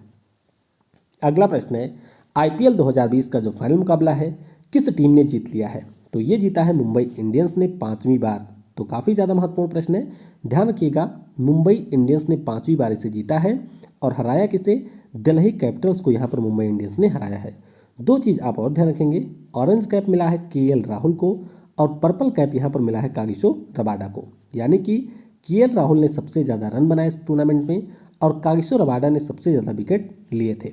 अगला प्रश्न है IPL 2020 का जो फाइनल मुकाबला है किस टीम ने जीत लिया है? तो ये जीता है मुंबई इंडियंस ने 5वीं बार। तो काफ़ी ज़्यादा महत्वपूर्ण प्रश्न है, ध्यान रखिएगा। मुंबई इंडियंस ने 5वीं बार इसे जीता है और हराया किसे? दिल्ली कैपिटल्स को यहाँ पर मुंबई इंडियंस ने हराया है। दो चीज़ आप और ध्यान रखेंगे, ऑरेंज कैप मिला है KL राहुल को और पर्पल कैप यहाँ पर मिला है कागिसो रबाडा को। यानी कि KL राहुल ने सबसे ज़्यादा रन बनाए इस टूर्नामेंट में और कागिसो रबाडा ने सबसे ज़्यादा विकेट लिए थे।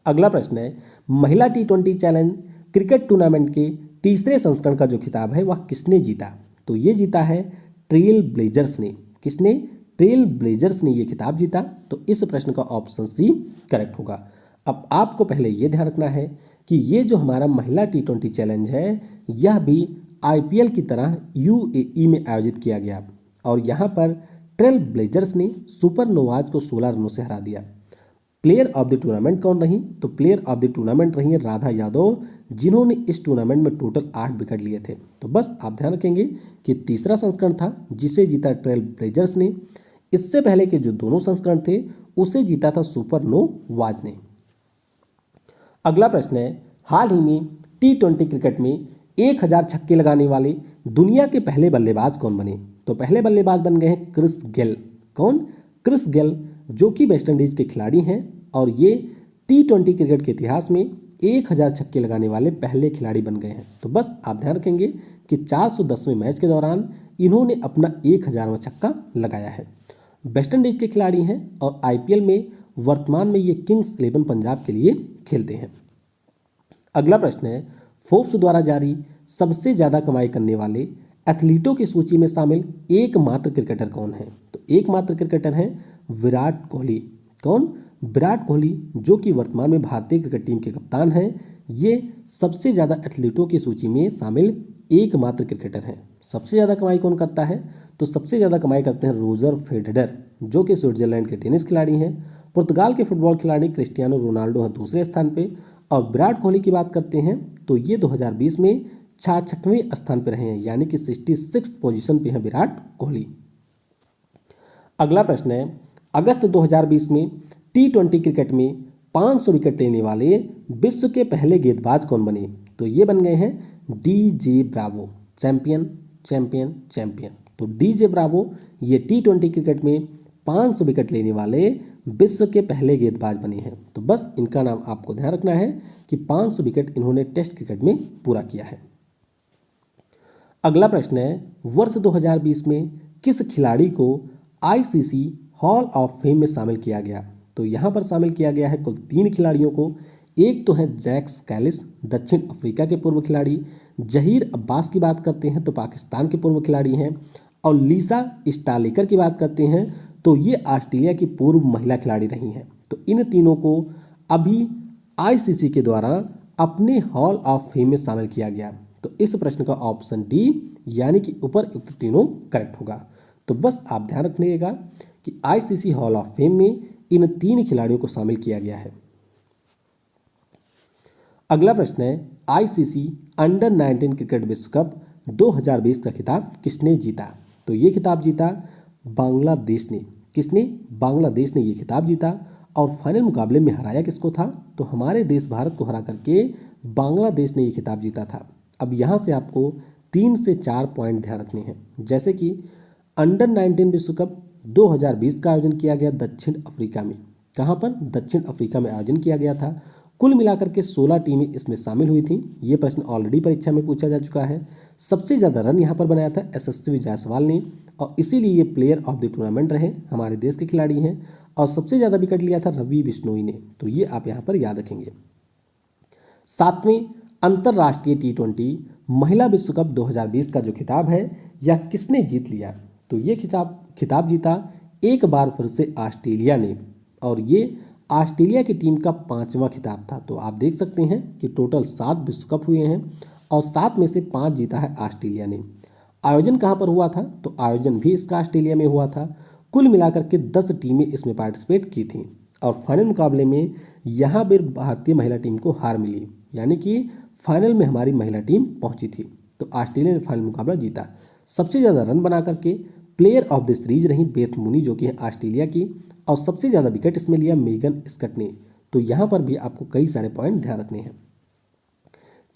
अगला प्रश्न है महिला T20 चैलेंज क्रिकेट टूर्नामेंट के तीसरे संस्करण का जो खिताब है वह किसने जीता? तो ये जीता है ट्रेल ब्लेजर्स ने। किसने? ट्रेल ब्लेजर्स ने ये खिताब जीता। तो इस प्रश्न का ऑप्शन सी करेक्ट होगा। अब आपको पहले ये ध्यान रखना है कि ये जो हमारा महिला T20 चैलेंज है यह भी IPL की तरह UAE में आयोजित किया गया और यहाँ पर ट्रेल ब्लेजर्स ने सुपर नोवाज को 16 रनों से हरा दिया। प्लेयर ऑफ द टूर्नामेंट कौन रही? तो प्लेयर ऑफ द टूर्नामेंट रही है राधा यादव, जिन्होंने इस टूर्नामेंट में टोटल 8 विकेट लिए थे। तो बस आप ध्यान रखेंगे कि तीसरा संस्करण था जिसे जीता ट्रेल ब्लेजर्स ने। इससे पहले के जो दोनों संस्करण थे उसे जीता था सुपर नोवाज ने। अगला प्रश्न है हाल ही में T20 क्रिकेट में 1000 छक्के लगाने वाले दुनिया के पहले बल्लेबाज कौन बने? तो पहले बल्लेबाज बन गए हैं क्रिस गेल। कौन? क्रिस गेल, जो कि वेस्ट इंडीज के खिलाड़ी हैं और ये T20 क्रिकेट के इतिहास में 1000 छक्के लगाने वाले पहले खिलाड़ी बन गए हैं। तो बस आप ध्यान रखेंगे कि 410वें मैच के दौरान इन्होंने अपना 1000वां छक्का लगाया है। वेस्ट इंडीज के खिलाड़ी हैं और IPL में वर्तमान में ये किंग्स 11 पंजाब के लिए खेलते हैं। अगला प्रश्न है फोर्ब्स द्वारा जारी सबसे ज़्यादा कमाई करने वाले एथलीटों की सूची में शामिल एकमात्र क्रिकेटर कौन है? तो एकमात्र क्रिकेटर हैं विराट कोहली। कौन? विराट कोहली, जो कि वर्तमान में भारतीय क्रिकेट टीम के कप्तान हैं। ये सबसे ज़्यादा एथलीटों की सूची में शामिल एकमात्र क्रिकेटर हैं। सबसे ज़्यादा कमाई कौन करता है? तो सबसे ज़्यादा कमाई करते हैं रोजर फेडरर, जो कि स्विट्जरलैंड के टेनिस खिलाड़ी हैं। पुर्तगाल के फुटबॉल खिलाड़ी क्रिस्टियानो रोनाल्डो हैं दूसरे स्थान पे। और विराट कोहली की बात करते हैं तो ये 2020 में 66वें स्थान पर रहे हैं, यानी कि 66 पोजीशन पे हैं विराट कोहली। अगला प्रश्न है, अगस्त 2020 में T20 क्रिकेट में 500 विकेट लेने वाले विश्व के पहले गेंदबाज कौन बने? तो ये बन गए हैं DJ Bravo. Champion champion champion. तो DJ ब्रावो ये T20 क्रिकेट में 500 विकेट लेने वाले विश्व के पहले गेंदबाज बने हैं। तो बस इनका नाम आपको ध्यान रखना है कि 500 विकेट इन्होंने टेस्ट क्रिकेट में पूरा किया है। अगला प्रश्न है, वर्ष 2020 में किस खिलाड़ी को ICC हॉल ऑफ फेम में शामिल किया गया? तो यहाँ पर शामिल किया गया है कुल 3 खिलाड़ियों को। एक तो है जैक कैलिस, दक्षिण अफ्रीका के पूर्व खिलाड़ी। जहीर अब्बास की बात करते हैं तो पाकिस्तान के पूर्व खिलाड़ी हैं। और लीसा स्टालेकर की बात करते हैं तो ये ऑस्ट्रेलिया की पूर्व महिला खिलाड़ी रही हैं। तो इन तीनों को अभी ICC के द्वारा अपने हॉल ऑफ फेम में शामिल किया गया। तो इस प्रश्न का ऑप्शन डी यानी कि उपरयुक्त तीनों करेक्ट होगा। तो बस आप ध्यान रखिएगा कि ICC हॉल ऑफ फेम में इन 3 खिलाड़ियों को शामिल किया गया है। अगला प्रश्न है, ICC अंडर 19 क्रिकेट विश्व कप 2020 का खिताब किसने जीता? तो ये खिताब जीता बांग्लादेश ने। किसने? बांग्लादेश ने ये खिताब जीता। और फाइनल मुकाबले में हराया किसको था? तो हमारे देश भारत को हरा करके बांग्लादेश ने ये खिताब जीता था। अब यहाँ से आपको 3 से 4 पॉइंट ध्यान रखने हैं, जैसे कि अंडर 19 विश्व कप 2020 का आयोजन किया गया दक्षिण अफ्रीका में। कहाँ पर? दक्षिण अफ्रीका में आयोजन किया गया था। कुल मिलाकर के 16 टीमें इसमें शामिल हुई थीं। ये प्रश्न ऑलरेडी परीक्षा में पूछा जा चुका है। सबसे ज़्यादा रन यहाँ पर बनाया था यशस्वी जायसवाल ने, और इसीलिए ये प्लेयर ऑफ द टूर्नामेंट रहे, हमारे देश के खिलाड़ी हैं। और सबसे ज़्यादा विकेट लिया था रवि बिश्नोई ने। तो ये आप यहाँ पर याद रखेंगे। 7वें अंतर्राष्ट्रीय T20 महिला विश्व कप 2020 का जो खिताब है यह किसने जीत लिया? तो ये खिताब जीता एक बार फिर से ऑस्ट्रेलिया ने, और ये ऑस्ट्रेलिया की टीम का 5वां खिताब था। तो आप देख सकते हैं कि टोटल 7 विश्व कप हुए हैं और 7 में से 5 जीता है ऑस्ट्रेलिया ने। आयोजन कहाँ पर हुआ था? तो आयोजन भी इसका ऑस्ट्रेलिया में हुआ था। कुल मिलाकर के 10 टीमें इसमें पार्टिसिपेट की थीं और फाइनल मुकाबले में यहाँ भी भारतीय महिला टीम को हार मिली, यानी कि फाइनल में हमारी महिला टीम पहुंची थी। तो ऑस्ट्रेलिया ने फाइनल मुकाबला जीता। सबसे ज़्यादा रन बना करके प्लेयर ऑफ द सीरीज रही बेथ मूनी, जो कि है ऑस्ट्रेलिया की, और सबसे ज़्यादा विकेट इसमें लिया मेगन स्कट ने। तो यहाँ पर भी आपको कई सारे पॉइंट ध्यान रखने हैं।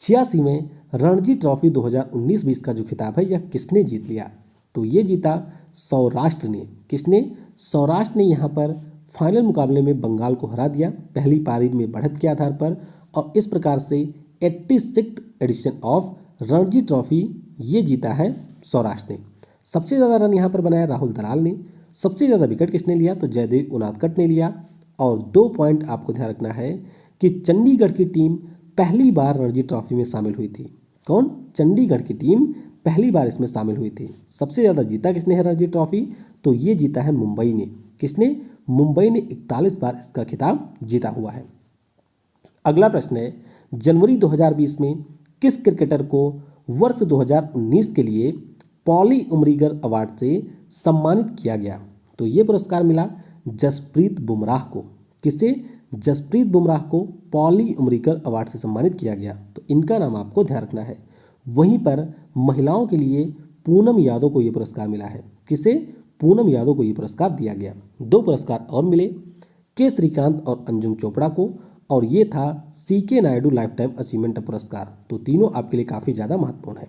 86वें रणजी ट्रॉफी 2019-20 का जो खिताब है यह किसने जीत लिया? तो ये जीता सौराष्ट्र ने। किसने? सौराष्ट्र ने यहाँ पर फाइनल मुकाबले में बंगाल को हरा दिया पहली पारी में बढ़त के आधार पर, और इस प्रकार से 86th addition of Ranji trophy ये जीता है सौराष्ट्र ने। सबसे ज़्यादा रन यहाँ पर बनाया राहुल दलाल ने। सबसे ज़्यादा विकेट किसने लिया? तो जयदेव उनादकट ने लिया। और 2 पॉइंट आपको ध्यान रखना है कि चंडीगढ़ की टीम पहली बार रणजी ट्रॉफी में शामिल हुई थी। कौन? चंडीगढ़ की टीम पहली बार इसमें शामिल हुई थी। सबसे ज़्यादा जीता किसने है रणजी ट्रॉफी? तो ये जीता है मुंबई ने। किसने? मुंबई ने 41 बार इसका खिताब जीता हुआ है। अगला प्रश्न है, जनवरी 2020 में किस क्रिकेटर को वर्ष 2019 के लिए पॉली उमरीगर अवार्ड से सम्मानित किया गया? तो ये पुरस्कार मिला जसप्रीत बुमराह को। किसे? जसप्रीत बुमराह को पॉली उमरीगर अवार्ड से सम्मानित किया गया। तो इनका नाम आपको ध्यान रखना है। वहीं पर महिलाओं के लिए पूनम यादव को ये पुरस्कार मिला है। किसे? पूनम यादव को ये पुरस्कार दिया गया। 2 पुरस्कार और मिले के श्रीकांत और अंजुम चोपड़ा को, और ये था CK Naidu lifetime achievement पुरस्कार। तो तीनों आपके लिए काफ़ी ज़्यादा महत्वपूर्ण है।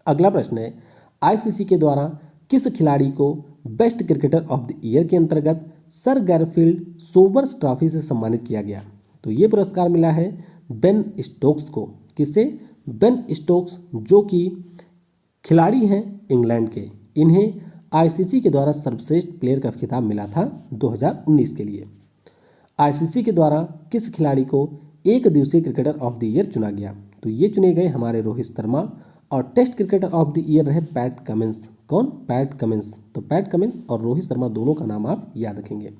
अगला प्रश्न है, ICC के द्वारा किस खिलाड़ी को best cricketer of the year के अंतर्गत सर गैरफील्ड सोबर्स ट्रॉफी से सम्मानित किया गया? तो ये पुरस्कार मिला है बेन स्टोक्स को। किसे? बेन स्टोक्स, जो कि खिलाड़ी हैं इंग्लैंड के। इन्हें ICC के द्वारा सर्वश्रेष्ठ प्लेयर का खिताब मिला था 2019 के लिए। ICC के द्वारा किस खिलाड़ी को एक दिवसीय क्रिकेटर ऑफ द ईयर चुना गया? तो ये चुने गए हमारे रोहित शर्मा, और test cricketer of the year रहे पैट कमिंस। कौन? Pat Cummins. तो पैट कमिंस और रोहित शर्मा दोनों का नाम आप याद रखेंगे।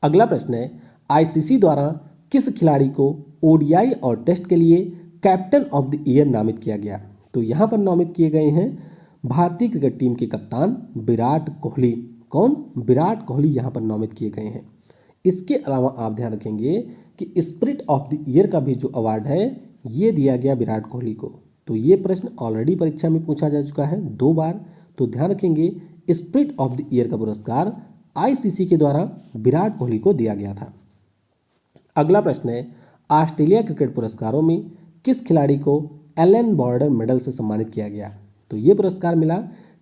अगला प्रश्न है, ICC द्वारा किस खिलाड़ी को ओडीआई और टेस्ट के लिए कैप्टन ऑफ द ईयर नामित किया गया? तो यहाँ पर नामित किए गए हैं भारतीय क्रिकेट टीम के कप्तान विराट कोहली। कौन? विराट कोहली यहाँ पर नामित किए गए हैं। इसके अलावा आप ध्यान रखेंगे कि स्पिरिट ऑफ द ईयर का भी जो अवार्ड है ये दिया गया विराट कोहली को। तो ये प्रश्न ऑलरेडी परीक्षा में पूछा जा चुका है 2 बार। तो ध्यान रखेंगे स्पिरिट ऑफ द ईयर का पुरस्कार आईसीसी के द्वारा विराट कोहली को दिया गया था। अगला प्रश्न है, ऑस्ट्रेलिया क्रिकेट पुरस्कारों में किस खिलाड़ी को एलन बॉर्डर मेडल से सम्मानित किया गया? तो ये पुरस्कार मिला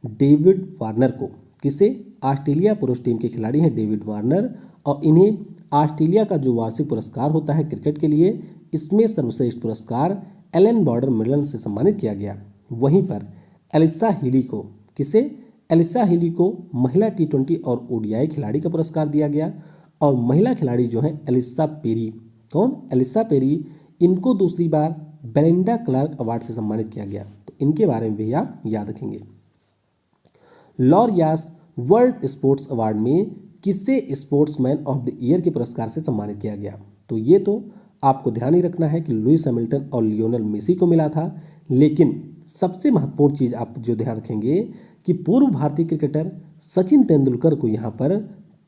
डेविड वार्नर को। किसे? ऑस्ट्रेलिया पुरुष टीम के खिलाड़ी हैं डेविड वार्नर, और इन्हें ऑस्ट्रेलिया का जो वार्षिक पुरस्कार होता है क्रिकेट के लिए, इसमें सर्वश्रेष्ठ पुरस्कार एलन बॉर्डर मेडल से सम्मानित किया गया। वहीं पर एलिसा हीली को, किसे? एलिसा हीली को महिला टी20 और ओडीआई खिलाड़ी का पुरस्कार दिया गया। और महिला खिलाड़ी जो है एलिसा पेरी, कौन? एलिसा पेरी, इनको दूसरी बार बेलिंडा क्लार्क अवार्ड से सम्मानित किया गया। तो इनके बारे में भी आप याद रखेंगे। लॉरियास वर्ल्ड स्पोर्ट्स अवार्ड में किसे स्पोर्ट्समैन ऑफ द ईयर के पुरस्कार से सम्मानित किया गया? तो ये तो आपको ध्यान ही रखना है कि लुइस हैमिल्टन और लियोनेल मेसी को मिला था। लेकिन सबसे महत्वपूर्ण चीज़ आप जो ध्यान रखेंगे कि पूर्व भारतीय क्रिकेटर सचिन तेंदुलकर को यहाँ पर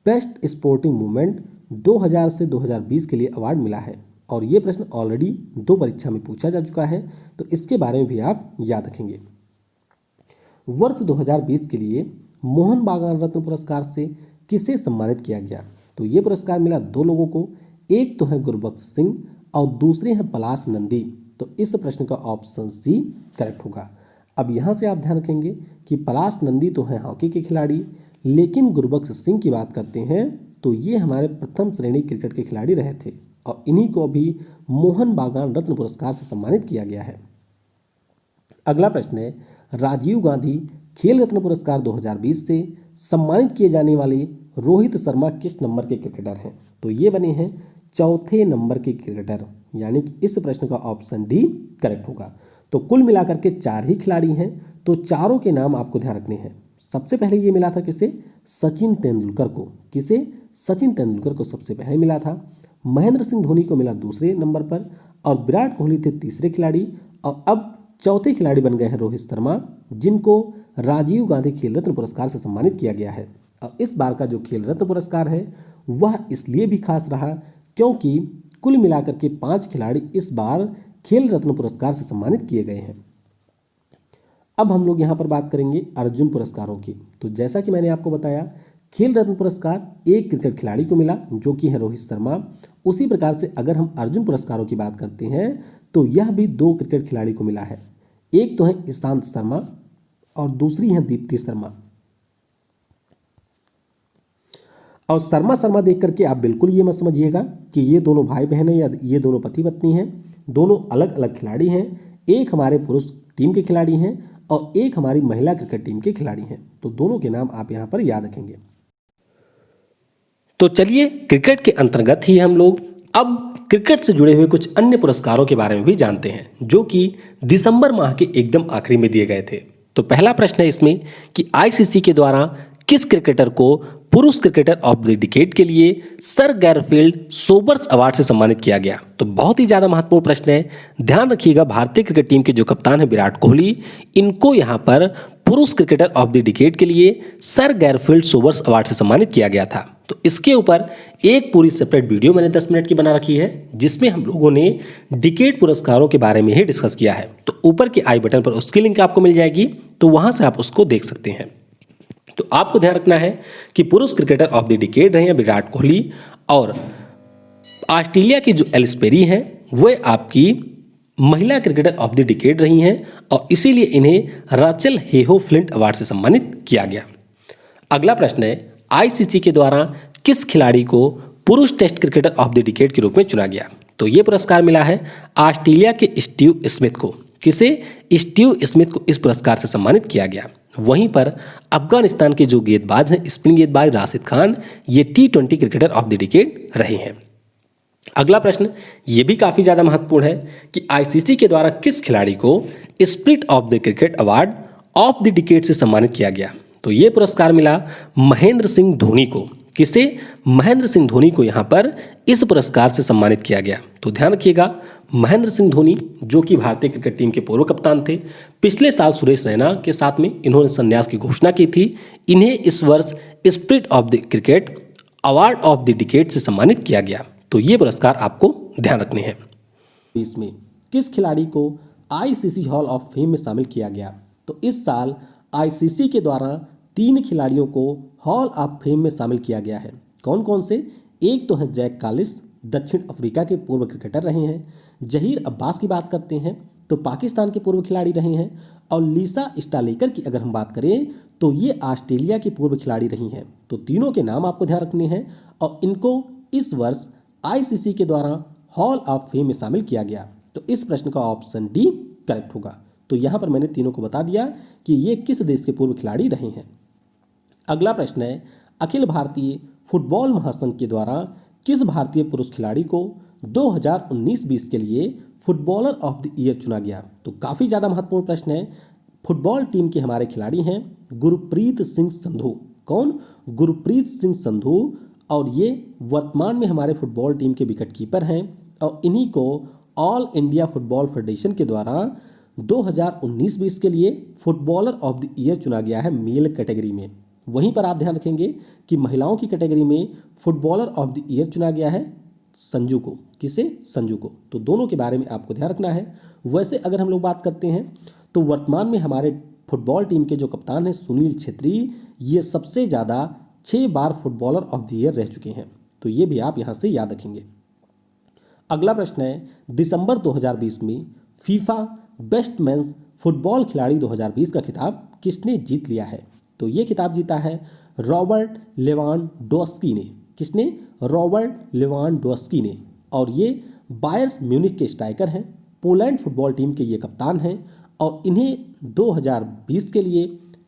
बेस्ट स्पोर्टिंग मूवमेंट 2000 से 2020 के लिए अवार्ड मिला है। और ये प्रश्न ऑलरेडी 2 परीक्षा में पूछा जा चुका है, तो इसके बारे में भी आप याद रखेंगे। वर्ष 2020 के लिए मोहन बागान रत्न पुरस्कार से किसे सम्मानित किया गया? तो ये पुरस्कार मिला 2 लोगों को, एक तो है गुरबख्श सिंह और दूसरे हैं पलाश नंदी। तो इस प्रश्न का ऑप्शन सी करेक्ट होगा। अब यहाँ से आप ध्यान रखेंगे कि पलाश नंदी तो है हॉकी के खिलाड़ी, लेकिन गुरबख्श सिंह की बात करते हैं तो ये हमारे प्रथम श्रेणी क्रिकेट के खिलाड़ी रहे थे, और इन्हीं को भी मोहन बागान रत्न पुरस्कार से सम्मानित किया गया है। अगला प्रश्न है, राजीव गांधी खेल रत्न पुरस्कार 2020 से सम्मानित किए जाने वाले रोहित शर्मा किस नंबर के क्रिकेटर हैं? तो ये बने हैं 4थे नंबर के क्रिकेटर, यानी कि इस प्रश्न का ऑप्शन डी करेक्ट होगा। तो कुल मिलाकर के 4 ही खिलाड़ी हैं, तो चारों के नाम आपको ध्यान रखने हैं। सबसे पहले ये मिला था किसे? सचिन तेंदुलकर को। किसे? सचिन तेंदुलकर को सबसे पहले मिला था। महेंद्र सिंह धोनी को मिला दूसरे नंबर पर, और विराट कोहली थे तीसरे खिलाड़ी, और अब चौथे खिलाड़ी बन गए हैं रोहित शर्मा, जिनको राजीव गांधी खेल रत्न पुरस्कार से सम्मानित किया गया है। और इस बार का जो खेल रत्न पुरस्कार है वह इसलिए भी खास रहा क्योंकि कुल मिलाकर के 5 खिलाड़ी इस बार खेल रत्न पुरस्कार से सम्मानित किए गए हैं। अब हम लोग यहाँ पर बात करेंगे अर्जुन पुरस्कारों की। तो जैसा कि मैंने आपको बताया, खेल रत्न पुरस्कार एक क्रिकेट खिलाड़ी को मिला जो कि है रोहित शर्मा। उसी प्रकार से अगर हम अर्जुन पुरस्कारों की बात करते हैं तो यह भी 2 क्रिकेट खिलाड़ी को मिला है। एक तो है ईशांत शर्मा और दूसरी है दीप्ति शर्मा। और शर्मा देख करके आप बिल्कुल ये मत समझिएगा कि ये दोनों भाई बहन हैं या ये दोनों पति पत्नी हैं। दोनों अलग अलग खिलाड़ी हैं। एक हमारे पुरुष टीम के खिलाड़ी हैं और एक हमारी महिला क्रिकेट टीम के खिलाड़ी हैं। तो दोनों के नाम आप यहाँ पर याद रखेंगे। तो चलिए, क्रिकेट के अंतर्गत ही हम लोग अब क्रिकेट से जुड़े हुए कुछ अन्य पुरस्कारों के बारे में भी जानते हैं, जो कि दिसंबर माह के एकदम आखिरी में दिए गए थे। तो पहला प्रश्न है इसमें कि आईसीसी के द्वारा किस क्रिकेटर को पुरुष क्रिकेटर ऑफ द डिकेड के लिए सर गैरफील्ड सोबर्स अवार्ड से सम्मानित किया गया? तो बहुत ही ज्यादा महत्वपूर्ण प्रश्न है। ध्यान रखिएगा, भारतीय क्रिकेट टीम के जो कप्तान है विराट कोहली, इनको यहाँ पर पुरुष क्रिकेटर ऑफ द डिकेड के लिए सर गैरफील्ड सोबर्स अवार्ड से सम्मानित किया गया था। तो इसके ऊपर एक पूरी सेपरेट वीडियो मैंने 10 मिनट की बना रखी है, जिसमें हम लोगों ने डिकेड पुरस्कारों के बारे में ही डिस्कस किया है। तो ऊपर के आई बटन पर उसकी लिंक आपको मिल जाएगी, तो वहां से आप उसको देख सकते हैं। तो आपको ध्यान रखना है कि पुरुष क्रिकेटर ऑफ द डिकेड रहे हैं विराट कोहली, और ऑस्ट्रेलिया की जो एलिस पेरी हैं वो आपकी महिला क्रिकेटर ऑफ द डिकेड रही हैं, और इसीलिए इन्हें राचेल हेहो फ्लिंट अवार्ड से सम्मानित किया गया। अगला प्रश्न है, आईसीसी के द्वारा किस खिलाड़ी को पुरुष test cricketer of the decade के रूप में चुना गया? तो ये पुरस्कार मिला है ऑस्ट्रेलिया के स्टीव स्मिथ को। किसे? स्टीव स्मिथ को इस पुरस्कार से सम्मानित किया गया। वहीं पर अफगानिस्तान के जो गेंदबाज हैं, स्पिन गेंदबाज राशिद खान, ये T20 cricketer of the decade रहे हैं। अगला प्रश्न ये भी काफी ज्यादा महत्वपूर्ण है कि आईसीसी के द्वारा किस खिलाड़ी को spirit of the cricket award of the decade से सम्मानित किया गया? तो ये पुरस्कार मिला महेंद्र सिंह धोनी को। किसे? महेंद्र सिंह धोनी को यहाँ पर इस पुरस्कार से सम्मानित किया गया। तो ध्यान रखिएगा, महेंद्र सिंह धोनी जो कि भारतीय क्रिकेट टीम के पूर्व कप्तान थे, पिछले साल सुरेश रैना के साथ में इन्होंने संन्यास की घोषणा की थी। इन्हें इस वर्ष spirit of the cricket award of the decade से सम्मानित किया गया। तो ये पुरस्कार आपको ध्यान रखने हैं। इसमें किस खिलाड़ी को आईसीसी हॉल ऑफ फेम में शामिल किया गया? तो इस साल आईसीसी के द्वारा 3 खिलाड़ियों को हॉल ऑफ फेम में शामिल किया गया है। कौन कौन से? एक तो है जैक कालिस, दक्षिण अफ्रीका के पूर्व क्रिकेटर रहे हैं। जहीर अब्बास की बात करते हैं तो पाकिस्तान के पूर्व खिलाड़ी रहे हैं। और लीसा स्टालेकर की अगर हम बात करें तो ये ऑस्ट्रेलिया की पूर्व खिलाड़ी रही हैं। तो तीनों के नाम आपको ध्यान रखने हैं और इनको इस वर्ष आईसीसी के द्वारा हॉल ऑफ फेम में शामिल किया गया। तो इस प्रश्न का ऑप्शन डी करेक्ट होगा। तो यहाँ पर मैंने तीनों को बता दिया कि ये किस देश के पूर्व खिलाड़ी रहे हैं। अगला प्रश्न है, अखिल भारतीय फुटबॉल महासंघ के द्वारा किस भारतीय पुरुष खिलाड़ी को 2019-20 के लिए फुटबॉलर ऑफ द ईयर चुना गया? तो काफ़ी ज़्यादा महत्वपूर्ण प्रश्न है। फुटबॉल टीम के हमारे खिलाड़ी हैं गुरप्रीत सिंह संधू। कौन? गुरप्रीत सिंह संधू। और ये वर्तमान में हमारे फुटबॉल टीम के विकेट कीपर हैं और इन्हीं को ऑल इंडिया फुटबॉल फेडरेशन के द्वारा 2019-20 के लिए फुटबॉलर ऑफ द ईयर चुना गया है मेल कैटेगरी में। वहीं पर आप ध्यान रखेंगे कि महिलाओं की कैटेगरी में फुटबॉलर ऑफ द ईयर चुना गया है संजू को। किसे? संजू को। तो दोनों के बारे में आपको ध्यान रखना है। वैसे अगर हम लोग बात करते हैं तो वर्तमान में हमारे फुटबॉल टीम के जो कप्तान हैं सुनील छेत्री, ये सबसे ज़्यादा 6 बार फुटबॉलर ऑफ द ईयर रह चुके हैं। तो ये भी आप यहाँ से याद रखेंगे। अगला प्रश्न है, दिसंबर 2020 में फीफा बेस्ट मेंस फुटबॉल खिलाड़ी 2020 का खिताब किसने जीत लिया है? तो ये खिताब जीता है रॉबर्ट लेवांडोव्स्की ने। किसने? रॉबर्ट लेवांडोव्स्की ने। और ये बायर्न म्यूनिख के स्ट्राइकर हैं, पोलैंड फुटबॉल टीम के ये कप्तान हैं और इन्हें 2020 के लिए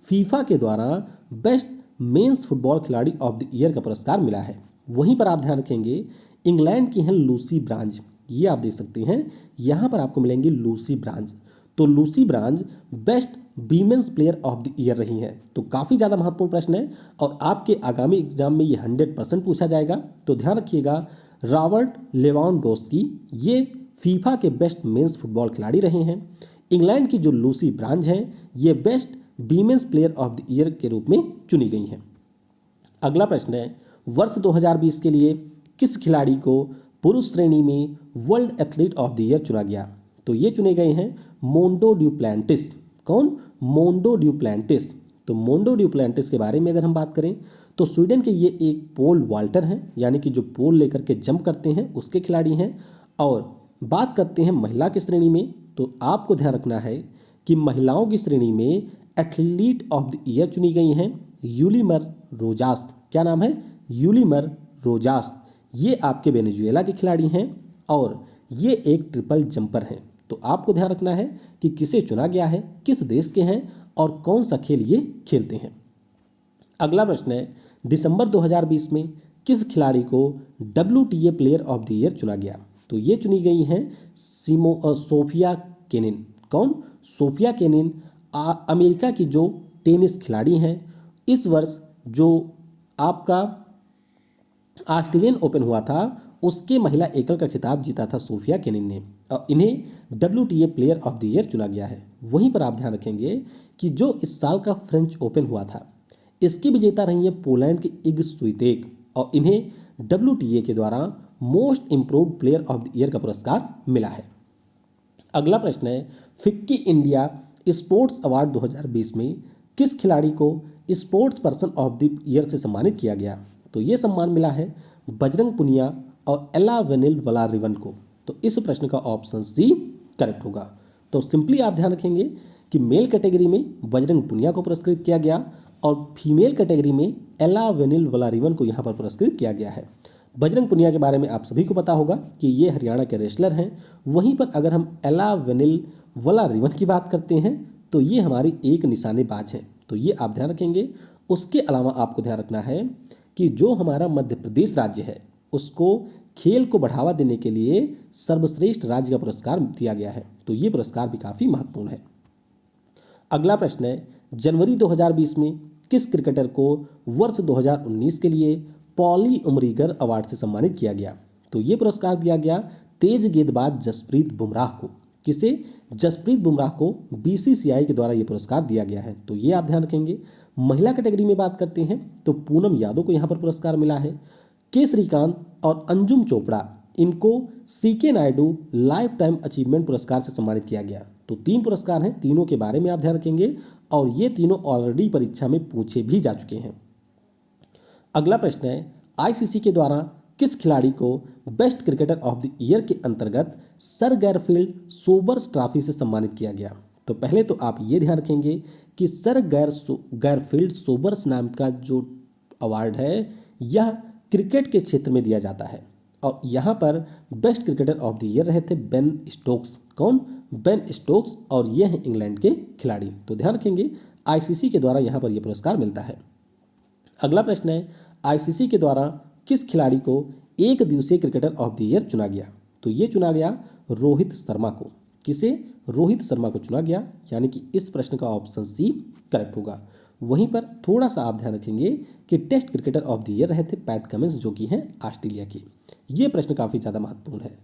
फीफा के द्वारा बेस्ट मेंस फुटबॉल खिलाड़ी ऑफ द ईयर का पुरस्कार मिला है। वहीं पर आप ध्यान रखेंगे इंग्लैंड की हैं लूसी ब्रांज। ये आप देख सकते हैं, यहाँ पर आपको मिलेंगी लूसी ब्रांज। तो Lucy bronze best women's player of the year रही हैं। तो काफ़ी ज़्यादा महत्वपूर्ण प्रश्न है और आपके आगामी एग्जाम में ये 100% पूछा जाएगा। तो ध्यान रखिएगा, रॉबर्ट लेवांडोव्स्की ये फीफा के बेस्ट मेंस फुटबॉल खिलाड़ी रहे हैं। इंग्लैंड की जो लूसी ब्रांज हैं ये best women's player of the year के रूप में चुनी गई हैं। अगला प्रश्न है, वर्ष 2020 के लिए किस खिलाड़ी को पुरुष श्रेणी में world athlete of the year चुना गया? तो ये चुने गए हैं मोंडो ड्यूप्लांटिस। कौन? मोंडो ड्यूप्लांटिस। तो मोंडो ड्यूप्लांटिस के बारे में अगर हम बात करें तो स्वीडन के ये एक पोल वाल्टर हैं, यानी कि जो पोल लेकर के जंप करते हैं उसके खिलाड़ी हैं। और बात करते हैं महिला की श्रेणी में तो आपको ध्यान रखना है कि महिलाओं की श्रेणी में एथलीट ऑफ द ईयर चुनी गई हैं यूलिमर रोजास। क्या नाम है? यूलिमर रोजास। ये आपके वेनेजुएला के खिलाड़ी हैं और ये एक ट्रिपल जंपर हैं। तो आपको ध्यान रखना है कि किसे चुना गया है, किस देश के हैं और कौन सा खेल ये खेलते हैं। अगला प्रश्न है, दिसंबर 2020 में किस खिलाड़ी को WTA player of the year चुना गया? तो ये चुनी गई हैं सोफिया केनिन। कौन? सोफिया केनिन अमेरिका की जो टेनिस खिलाड़ी हैं। इस वर्ष जो आपका ऑस्ट्रेलियन ओपन हुआ था उसके महिला एकल का खिताब जीता था सोफिया केनिन ने और इन्हें WTA player of the year चुना गया है। वहीं पर आप ध्यान रखेंगे कि जो इस साल का फ्रेंच ओपन हुआ था इसकी विजेता रही है पोलैंड की इग स्वितेक और इन्हें WTA के द्वारा most improved player of the year का पुरस्कार मिला है। अगला प्रश्न है, फिक्की इंडिया स्पोर्ट्स अवार्ड 2020 में किस खिलाड़ी को sports person of the year से सम्मानित किया गया? तो ये सम्मान मिला है बजरंग पुनिया और एला वेनिल वलारिवन को। तो इस प्रश्न का ऑप्शन सी करेक्ट होगा। तो सिंपली आप ध्यान रखेंगे कि मेल कैटेगरी में बजरंग पुनिया को पुरस्कृत किया गया और फीमेल कैटेगरी में एला वेनिल वलारिवन को यहाँ पर पुरस्कृत किया गया है। बजरंग पुनिया के बारे में आप सभी को पता होगा कि ये हरियाणा के रेसलर हैं। वहीं पर अगर हम एला वेनिल वलारिवन की बात करते हैं तो ये हमारी एक निशानेबाज हैं। तो ये आप ध्यान रखेंगे। उसके अलावा आपको ध्यान रखना है कि जो हमारा मध्य प्रदेश राज्य है उसको खेल को बढ़ावा देने के लिए सर्वश्रेष्ठ राज्य का पुरस्कार दिया गया है। तो ये पुरस्कार भी काफ़ी महत्वपूर्ण है। अगला प्रश्न है, जनवरी 2020 में किस क्रिकेटर को वर्ष 2019 के लिए पॉली उमरीगर अवार्ड से सम्मानित किया गया। तो ये पुरस्कार दिया गया तेज गेंदबाज जसप्रीत बुमराह को। किसे? जसप्रीत बुमराह को बीसीसीआई के द्वारा ये पुरस्कार दिया गया है। तो ये आप ध्यान रखेंगे। महिला कैटेगरी में बात करते हैं तो पूनम यादव को यहाँ पर पुरस्कार मिला है। के श्रीकांत और अंजुम चोपड़ा, इनको CK Nayudu lifetime achievement पुरस्कार से सम्मानित किया गया। तो 3 पुरस्कार हैं, तीनों के बारे में आप ध्यान रखेंगे और ये तीनों ऑलरेडी परीक्षा में पूछे भी जा चुके हैं। अगला प्रश्न है, आईसीसी के द्वारा किस खिलाड़ी को best cricketer of the year के अंतर्गत सर गैरफील्ड सोबर्स ट्रॉफी से सम्मानित किया गया? तो पहले तो आप ये ध्यान रखेंगे कि सर गैरफील्ड सोबर्स नाम का जो अवार्ड है यह क्रिकेट के क्षेत्र में दिया जाता है और यहाँ पर best cricketer of the year रहे थे बेन स्टोक्स। कौन? बेन स्टोक्स, और ये हैं इंग्लैंड के खिलाड़ी। तो ध्यान रखेंगे आईसीसी के द्वारा यहाँ पर यह पुरस्कार मिलता है। अगला प्रश्न है, आईसीसी के द्वारा किस खिलाड़ी को एक दिवसीय क्रिकेटर ऑफ द ईयर चुना गया? तो ये चुना गया रोहित शर्मा को। किसे? रोहित शर्मा को चुना गया, यानी कि इस प्रश्न का ऑप्शन सी करेक्ट होगा। वहीं पर थोड़ा सा आप ध्यान रखेंगे कि test cricketer of the year रहे थे पैट कमिंस, जो कि हैं ऑस्ट्रेलिया के। ये प्रश्न काफ़ी ज़्यादा महत्वपूर्ण है।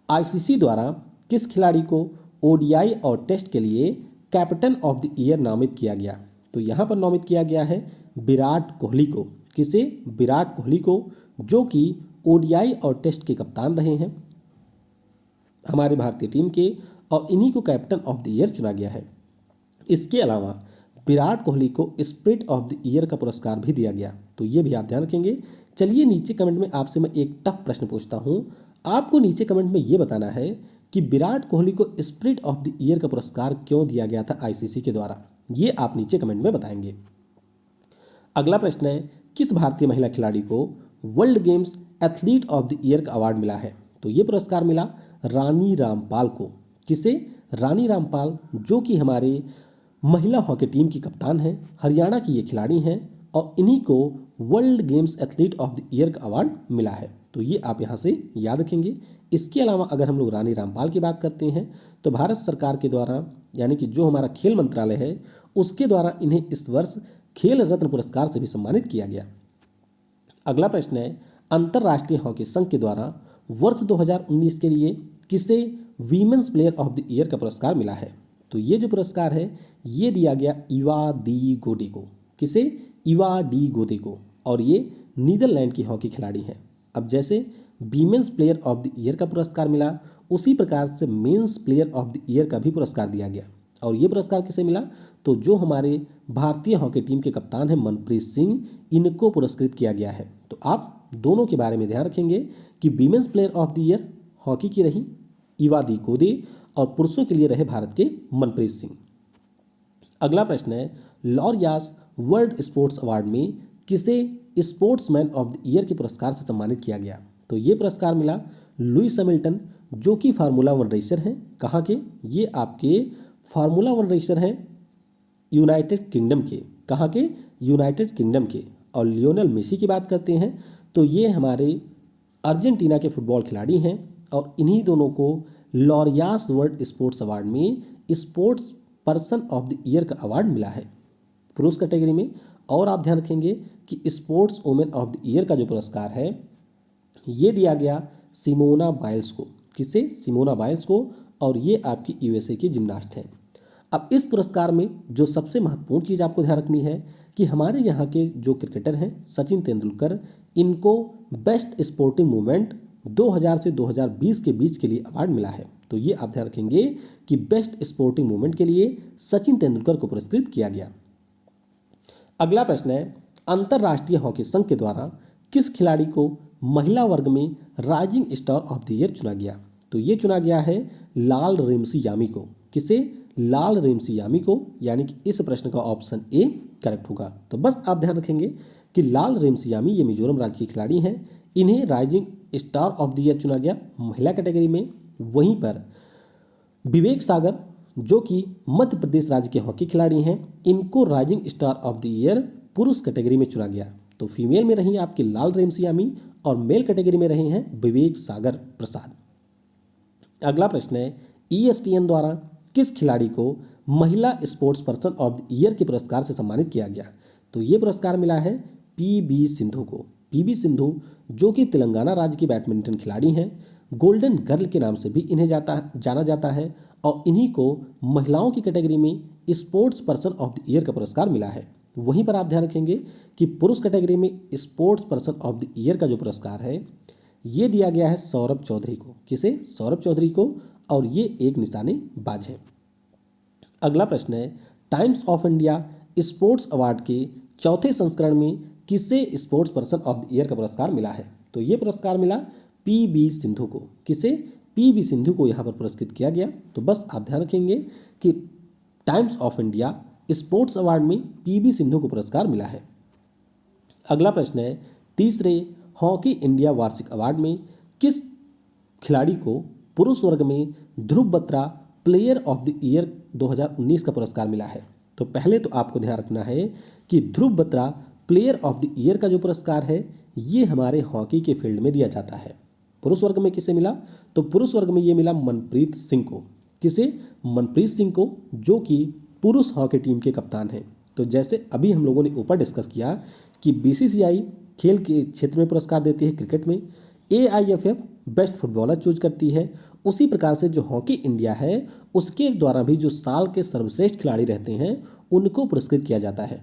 आईसीसी द्वारा किस खिलाड़ी को ओडीआई और टेस्ट के लिए कैप्टन ऑफ द ईयर नामित किया गया? तो यहाँ पर नामित किया गया है विराट कोहली को। किसे? विराट कोहली को, जो कि ओडीआई और टेस्ट के कप्तान रहे हैं हमारे भारतीय टीम के, और इन्हीं को कैप्टन ऑफ द ईयर चुना गया है। इसके अलावा विराट कोहली को स्पिरिट ऑफ द ईयर का पुरस्कार भी दिया गया। तो ये भी आप ध्यान रखेंगे। चलिए नीचे कमेंट में आपसे मैं एक टफ प्रश्न पूछता हूँ। आपको नीचे कमेंट में ये बताना है कि विराट कोहली को स्पिरिट ऑफ द ईयर का पुरस्कार क्यों दिया गया था आईसीसी के द्वारा। ये आप नीचे कमेंट में बताएंगे। अगला प्रश्न है, किस भारतीय महिला खिलाड़ी को world games athlete of the year का अवार्ड मिला है? तो ये पुरस्कार मिला रानी रामपाल को। किसे? रानी रामपाल, जो कि हमारे महिला हॉकी टीम की कप्तान हैं, हरियाणा की ये खिलाड़ी हैं और इन्हीं को world games athlete of the year का अवार्ड मिला है। तो ये आप यहाँ से याद रखेंगे। इसके अलावा अगर हम लोग रानी रामपाल की बात करते हैं तो भारत सरकार के द्वारा, यानी कि जो हमारा खेल मंत्रालय है, उसके द्वारा इन्हें इस वर्ष खेल रत्न पुरस्कार से भी सम्मानित किया गया। अगला प्रश्न है, अंतर्राष्ट्रीय हॉकी संघ के द्वारा वर्ष 2019 के लिए किसे women's player of the year का पुरस्कार मिला है? तो ये जो पुरस्कार है ये दिया गया इवा डी गोडे को। किसे? इवा डी गोडे को, और ये नीदरलैंड की हॉकी खिलाड़ी हैं। अब जैसे women's player of the year का पुरस्कार मिला, उसी प्रकार से men's player of the year का भी पुरस्कार दिया गया। और ये पुरस्कार किसे मिला? तो जो हमारे भारतीय हॉकी टीम के कप्तान हैं मनप्रीत सिंह, इनको पुरस्कृत किया गया है। तो आप दोनों के बारे में ध्यान रखेंगे कि women's player of the year hockey की रही इवा दी गोदे और पुरुषों के लिए रहे भारत के मनप्रीत सिंह। अगला प्रश्न है, लॉरियास वर्ल्ड स्पोर्ट्स अवार्ड में किसे स्पोर्ट्समैन ऑफ द ईयर के पुरस्कार से सम्मानित किया गया? तो ये पुरस्कार मिला लुइस हैमिल्टन, जो कि फार्मूला 1 रेसर हैं। कहाँ के? ये आपके फार्मूला 1 रेसर हैं यूनाइटेड किंगडम के। कहाँ के? यूनाइटेड किंगडम के। और लियोनेल मेसी की बात करते हैं तो ये हमारे अर्जेंटीना के फुटबॉल खिलाड़ी हैं और इन्हीं दोनों को लॉरियास वर्ल्ड स्पोर्ट्स अवार्ड में sports person of the year का अवार्ड मिला है पुरुष कैटेगरी में। और आप ध्यान रखेंगे कि sports women of the year का जो पुरस्कार है ये दिया गया सिमोना बाइल्स को। किसे? सिमोना बाइल्स को, और ये आपकी यूएसए की जिम्नास्ट हैं। अब इस पुरस्कार में जो सबसे महत्वपूर्ण चीज़ आपको ध्यान रखनी है कि हमारे यहाँ के जो क्रिकेटर हैं सचिन तेंदुलकर, इनको बेस्ट स्पोर्टिंग मूवमेंट 2000 से 2020 के बीच के लिए अवार्ड मिला है। तो ये आप ध्यान रखेंगे कि बेस्ट स्पोर्टिंग मूवमेंट के लिए सचिन तेंदुलकर को पुरस्कृत किया गया। अगला प्रश्न है, अंतर्राष्ट्रीय हॉकी संघ के द्वारा किस खिलाड़ी को महिला वर्ग में rising star of the year चुना गया? तो ये चुना गया है लाल रेमसी यामी को। किसे? लाल रेमसी यामी को, यानी कि इस प्रश्न का ऑप्शन ए करेक्ट होगा। तो बस आप ध्यान रखेंगे कि लाल रेमसी यामी ये मिजोरम राज्य की खिलाड़ी हैं, इन्हें rising star of the year चुना गया महिला कैटेगरी में। वहीं पर विवेक सागर, जो कि मध्य प्रदेश राज्य के हॉकी खिलाड़ी हैं, इनको rising star of the year पुरुष कैटेगरी में चुना गया। तो फीमेल में रही आपकी लाल रेमसी यामी और मेल कैटेगरी में रहे हैं विवेक सागर प्रसाद। अगला प्रश्न है, ESPN द्वारा किस खिलाड़ी को महिला sports person of the year के पुरस्कार से सम्मानित किया गया? तो ये पुरस्कार मिला है PB सिंधु को। पीवी सिंधु जो कि तेलंगाना राज्य की बैडमिंटन खिलाड़ी हैं, गोल्डन गर्ल के नाम से भी इन्हें जाना जाता है और इन्हीं को महिलाओं की कैटेगरी में sports person of the year का पुरस्कार मिला है। वहीं पर आप ध्यान रखेंगे कि पुरुष कैटेगरी में sports person of the year का जो पुरस्कार है ये दिया गया है सौरभ चौधरी को। किसे? सौरभ चौधरी को, और ये एक निशानेबाज है। अगला प्रश्न है, times of India sports award के चौथे संस्करण में किसे sports person of the year का पुरस्कार मिला है? तो ये पुरस्कार मिला पीबी सिंधु को। किसे? पीबी सिंधु को यहाँ पर पुरस्कृत किया गया। तो बस आप ध्यान रखेंगे कि times of India sports award में पीबी सिंधु को पुरस्कार मिला है। अगला प्रश्न है, तीसरे हॉकी इंडिया वार्षिक अवार्ड में किस खिलाड़ी को पुरुष वर्ग में Dhruv Batra player of the year 2019 का पुरस्कार मिला है? तो पहले तो आपको ध्यान रखना है कि Dhruv Batra player of the year का जो पुरस्कार है ये हमारे हॉकी के फील्ड में दिया जाता है। पुरुष वर्ग में किसे मिला? तो पुरुष वर्ग में ये मिला मनप्रीत सिंह को। किसे? मनप्रीत सिंह को, जो कि पुरुष हॉकी टीम के कप्तान हैं। तो जैसे अभी हम लोगों ने ऊपर डिस्कस किया कि बीसीसीआई खेल के क्षेत्र में पुरस्कार देती है क्रिकेट में, एआईएफएफ बेस्ट फुटबॉलर चूज करती है, उसी प्रकार से जो हॉकी इंडिया है उसके द्वारा भी जो साल के सर्वश्रेष्ठ खिलाड़ी रहते हैं उनको पुरस्कृत किया जाता है।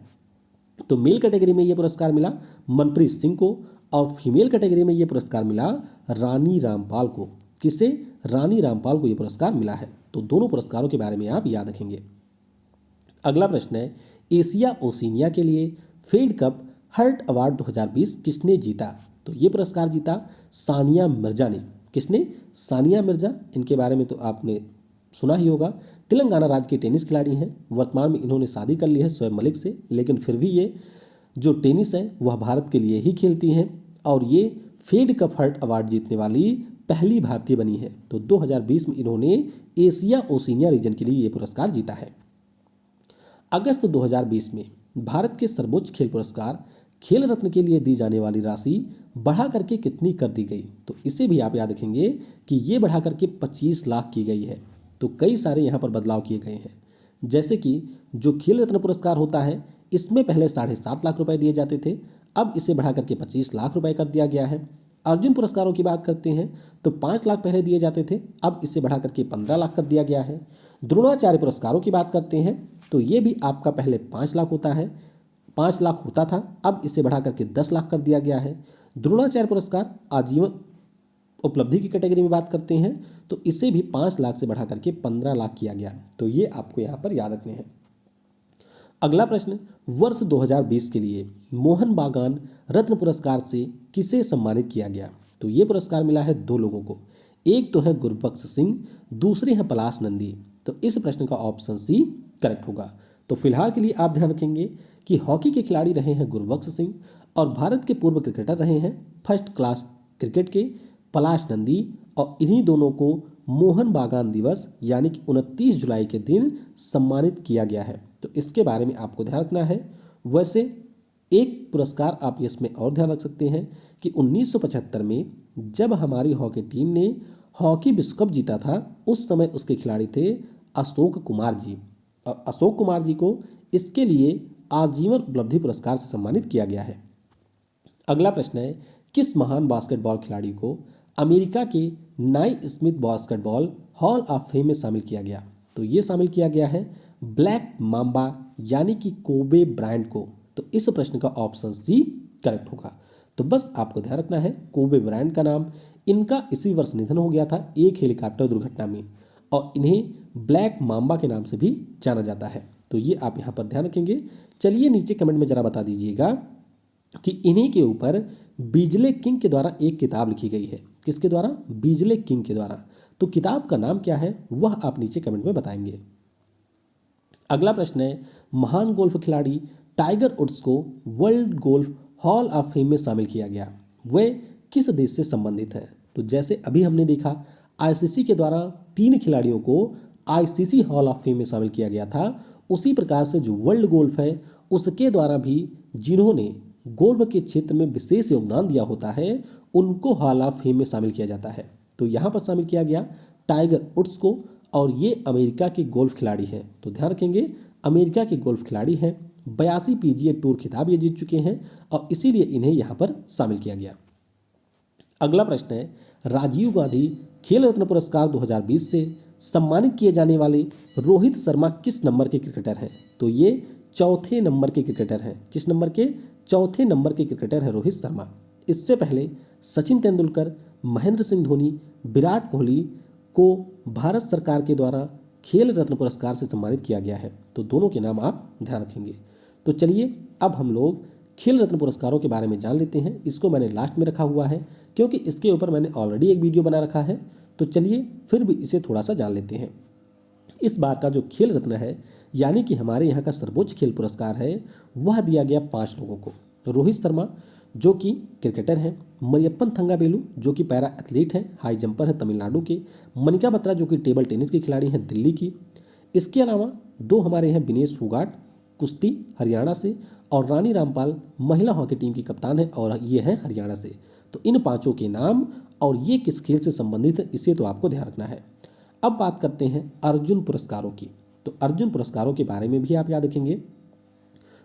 तो मेल कैटेगरी में ये पुरस्कार मिला मनप्रीत सिंह को और फीमेल कैटेगरी में ये पुरस्कार मिला रानी रामपाल को। किसे? रानी रामपाल को ये पुरस्कार मिला है। तो दोनों पुरस्कारों के बारे में आप याद रखेंगे। अगला प्रश्न है, एशिया ओशिनिया के लिए फेड कप हर्ट अवार्ड 2020 किसने जीता? तो ये पुरस्कार जीता सानिया मिर्जा ने। किसने? सानिया मिर्जा। इनके बारे में तो आपने सुना ही होगा। तेलंगाना राज्य के टेनिस खिलाड़ी हैं। वर्तमान में इन्होंने शादी कर ली है शोएब मलिक से, लेकिन फिर भी ये जो टेनिस है वह भारत के लिए ही खेलती हैं और ये फेड कप हर्ट अवार्ड जीतने वाली पहली भारतीय बनी है। तो 2020 में इन्होंने एशिया ओशिनिया रीजन के लिए ये पुरस्कार जीता है। अगस्त 2020 में भारत के सर्वोच्च खेल पुरस्कार खेल रत्न के लिए दी जाने वाली राशि बढ़ा करके कितनी कर दी गई? तो इसे भी आप याद रखेंगे कि ये बढ़ा करके 25 लाख की गई है। तो कई सारे यहाँ पर बदलाव किए गए हैं, जैसे कि जो खेल रत्न पुरस्कार होता है इसमें पहले 7.5 लाख रुपए दिए जाते थे, अब इसे बढ़ा करके 25 लाख रुपए कर दिया गया है। अर्जुन पुरस्कारों की बात करते हैं तो 5 लाख पहले दिए जाते थे, अब इसे बढ़ा करके 15 लाख कर दिया गया है। द्रोणाचार्य पुरस्कारों की बात करते हैं तो ये भी आपका पहले 5 लाख होता है, 5 लाख होता था, अब इसे बढ़ा करके 10 लाख कर दिया गया है। द्रोणाचार्य पुरस्कार आजीवन उपलब्धि की कैटेगरी में बात करते हैं तो इसे भी 5 लाख से बढ़ा करके 15 लाख किया गया। तो ये आपको यहाँ पर याद रखने हैं। अगला प्रश्न, वर्ष 2020 के लिए मोहन बागान रत्न पुरस्कार से किसे सम्मानित किया गया? तो ये पुरस्कार मिला है 2 लोगों को, एक तो है गुरबख्श सिंह, दूसरे हैं पलाश नंदी। तो इस प्रश्न का ऑप्शन सी करेक्ट होगा। तो फिलहाल के लिए आप ध्यान रखेंगे कि हॉकी के खिलाड़ी रहे हैं गुरबख्श सिंह और भारत के पूर्व क्रिकेटर रहे हैं फर्स्ट क्लास क्रिकेट के पलाश नंदी, और इन्हीं दोनों को मोहन बागान दिवस यानी कि 29 जुलाई के दिन सम्मानित किया गया है। तो इसके बारे में आपको ध्यान रखना है। वैसे एक पुरस्कार आप इसमें और ध्यान रख सकते हैं कि 1975 में जब हमारी हॉकी टीम ने हॉकी विश्व कप जीता था उस समय उसके खिलाड़ी थे अशोक कुमार जी, और अशोक कुमार जी को इसके लिए आजीवन उपलब्धि पुरस्कार से सम्मानित किया गया है। अगला प्रश्न है, किस महान बास्केटबॉल खिलाड़ी को अमेरिका के नाई Smith basketball hall of fame में शामिल किया गया? तो ये शामिल किया गया है ब्लैक माम्बा यानी कि कोबे ब्रायंट को। तो इस प्रश्न का ऑप्शन सी करेक्ट होगा। तो बस आपको ध्यान रखना है कोबे ब्रायंट का नाम, इनका इसी वर्ष निधन हो गया था एक हेलीकॉप्टर दुर्घटना में, और इन्हें ब्लैक माम्बा के नाम से भी जाना जाता है। तो ये आप यहाँ पर ध्यान रखेंगे। चलिए नीचे कमेंट में जरा बता दीजिएगा कि इन्हीं के ऊपर बिजले किंग के द्वारा एक किताब लिखी गई है। किसके द्वारा? बिजले किंग के द्वारा। तो किताब का नाम क्या है वह आप नीचे कमेंट में बताएंगे। अगला प्रश्न है, महान गोल्फ खिलाड़ी टाइगर वुड्स को world golf hall of fame में शामिल किया गया, वे किस देश से संबंधित है? तो जैसे अभी हमने देखा आईसीसी के द्वारा 3 खिलाड़ियों को आईसीसी हॉल ऑफ फेम में शामिल किया गया था, उसी प्रकार से जो वर्ल्ड गोल्फ है उसके द्वारा भी जिन्होंने गोल्फ के क्षेत्र में विशेष योगदान दिया होता है उनको हॉल ऑफ फेम में शामिल किया जाता है। तो यहाँ पर शामिल किया गया टाइगर वुड्स को, और ये अमेरिका के गोल्फ खिलाड़ी हैं। तो ध्यान रखेंगे अमेरिका के गोल्फ खिलाड़ी हैं 82 PGA टूर खिताब ये जीत चुके हैं और इसीलिए इन्हें यहाँ पर शामिल किया गया। अगला प्रश्न है, राजीव गांधी खेल रत्न पुरस्कार 2020 से सम्मानित किए जाने वाले रोहित शर्मा किस नंबर के क्रिकेटर हैं? तो ये चौथे नंबर के क्रिकेटर हैं। किस नंबर के? चौथे नंबर के क्रिकेटर है रोहित शर्मा। इससे पहले सचिन तेंदुलकर, महेंद्र सिंह धोनी, विराट कोहली को भारत सरकार के द्वारा खेल रत्न पुरस्कार से सम्मानित किया गया है। तो दोनों के नाम आप ध्यान रखेंगे। तो चलिए अब हम लोग खेल रत्न पुरस्कारों के बारे में जान लेते हैं। इसको मैंने लास्ट में रखा हुआ है क्योंकि इसके ऊपर मैंने ऑलरेडी एक वीडियो बना रखा है। तो चलिए फिर भी इसे थोड़ा सा जान लेते हैं। इस बार का जो खेल रत्न है यानी कि हमारे यहाँ का सर्वोच्च खेल पुरस्कार है वह दिया गया 5 लोगों को। रोहित शर्मा जो कि क्रिकेटर हैं, मरियप्पन थंगावेलु जो कि पैरा एथलीट हैं, हाई जंपर है तमिलनाडु के, मनिका बत्रा जो कि टेबल टेनिस की खिलाड़ी हैं दिल्ली की। इसके अलावा 2 हमारे हैं विनेश फोगाट कुश्ती हरियाणा से और रानी रामपाल महिला हॉकी टीम की कप्तान है और ये हैं हरियाणा से। तो इन 5 के नाम और ये किस खेल से संबंधित है इसे तो आपको ध्यान रखना है। अब बात करते हैं अर्जुन पुरस्कारों की। तो अर्जुन पुरस्कारों के बारे में भी आप याद रखेंगे।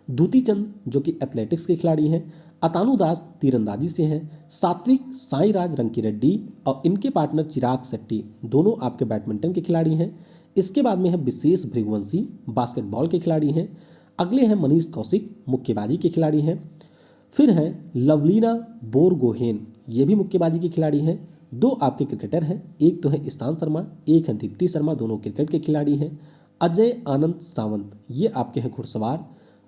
दूती चंद जो कि एथलेटिक्स के खिलाड़ी हैं, अतानु दास तीरंदाजी से हैं, सात्विक साईराज रंकीरेड्डी और इनके पार्टनर चिराग शेट्टी दोनों आपके बैडमिंटन के खिलाड़ी हैं। इसके बाद में है विशेष भृगुवंशी बास्केटबॉल के खिलाड़ी हैं। अगले हैं मनीष कौशिक मुक्केबाजी के खिलाड़ी हैं। फिर हैं लवलीना बोरगोहेन ये भी मुक्केबाजी के खिलाड़ी हैं। 2 आपके क्रिकेटर हैं, एक तो है ईशांत शर्मा, एक है दीप्ति शर्मा, दोनों क्रिकेट के खिलाड़ी हैं। अजय आनंद सावंत ये आपके हैं घुड़सवार।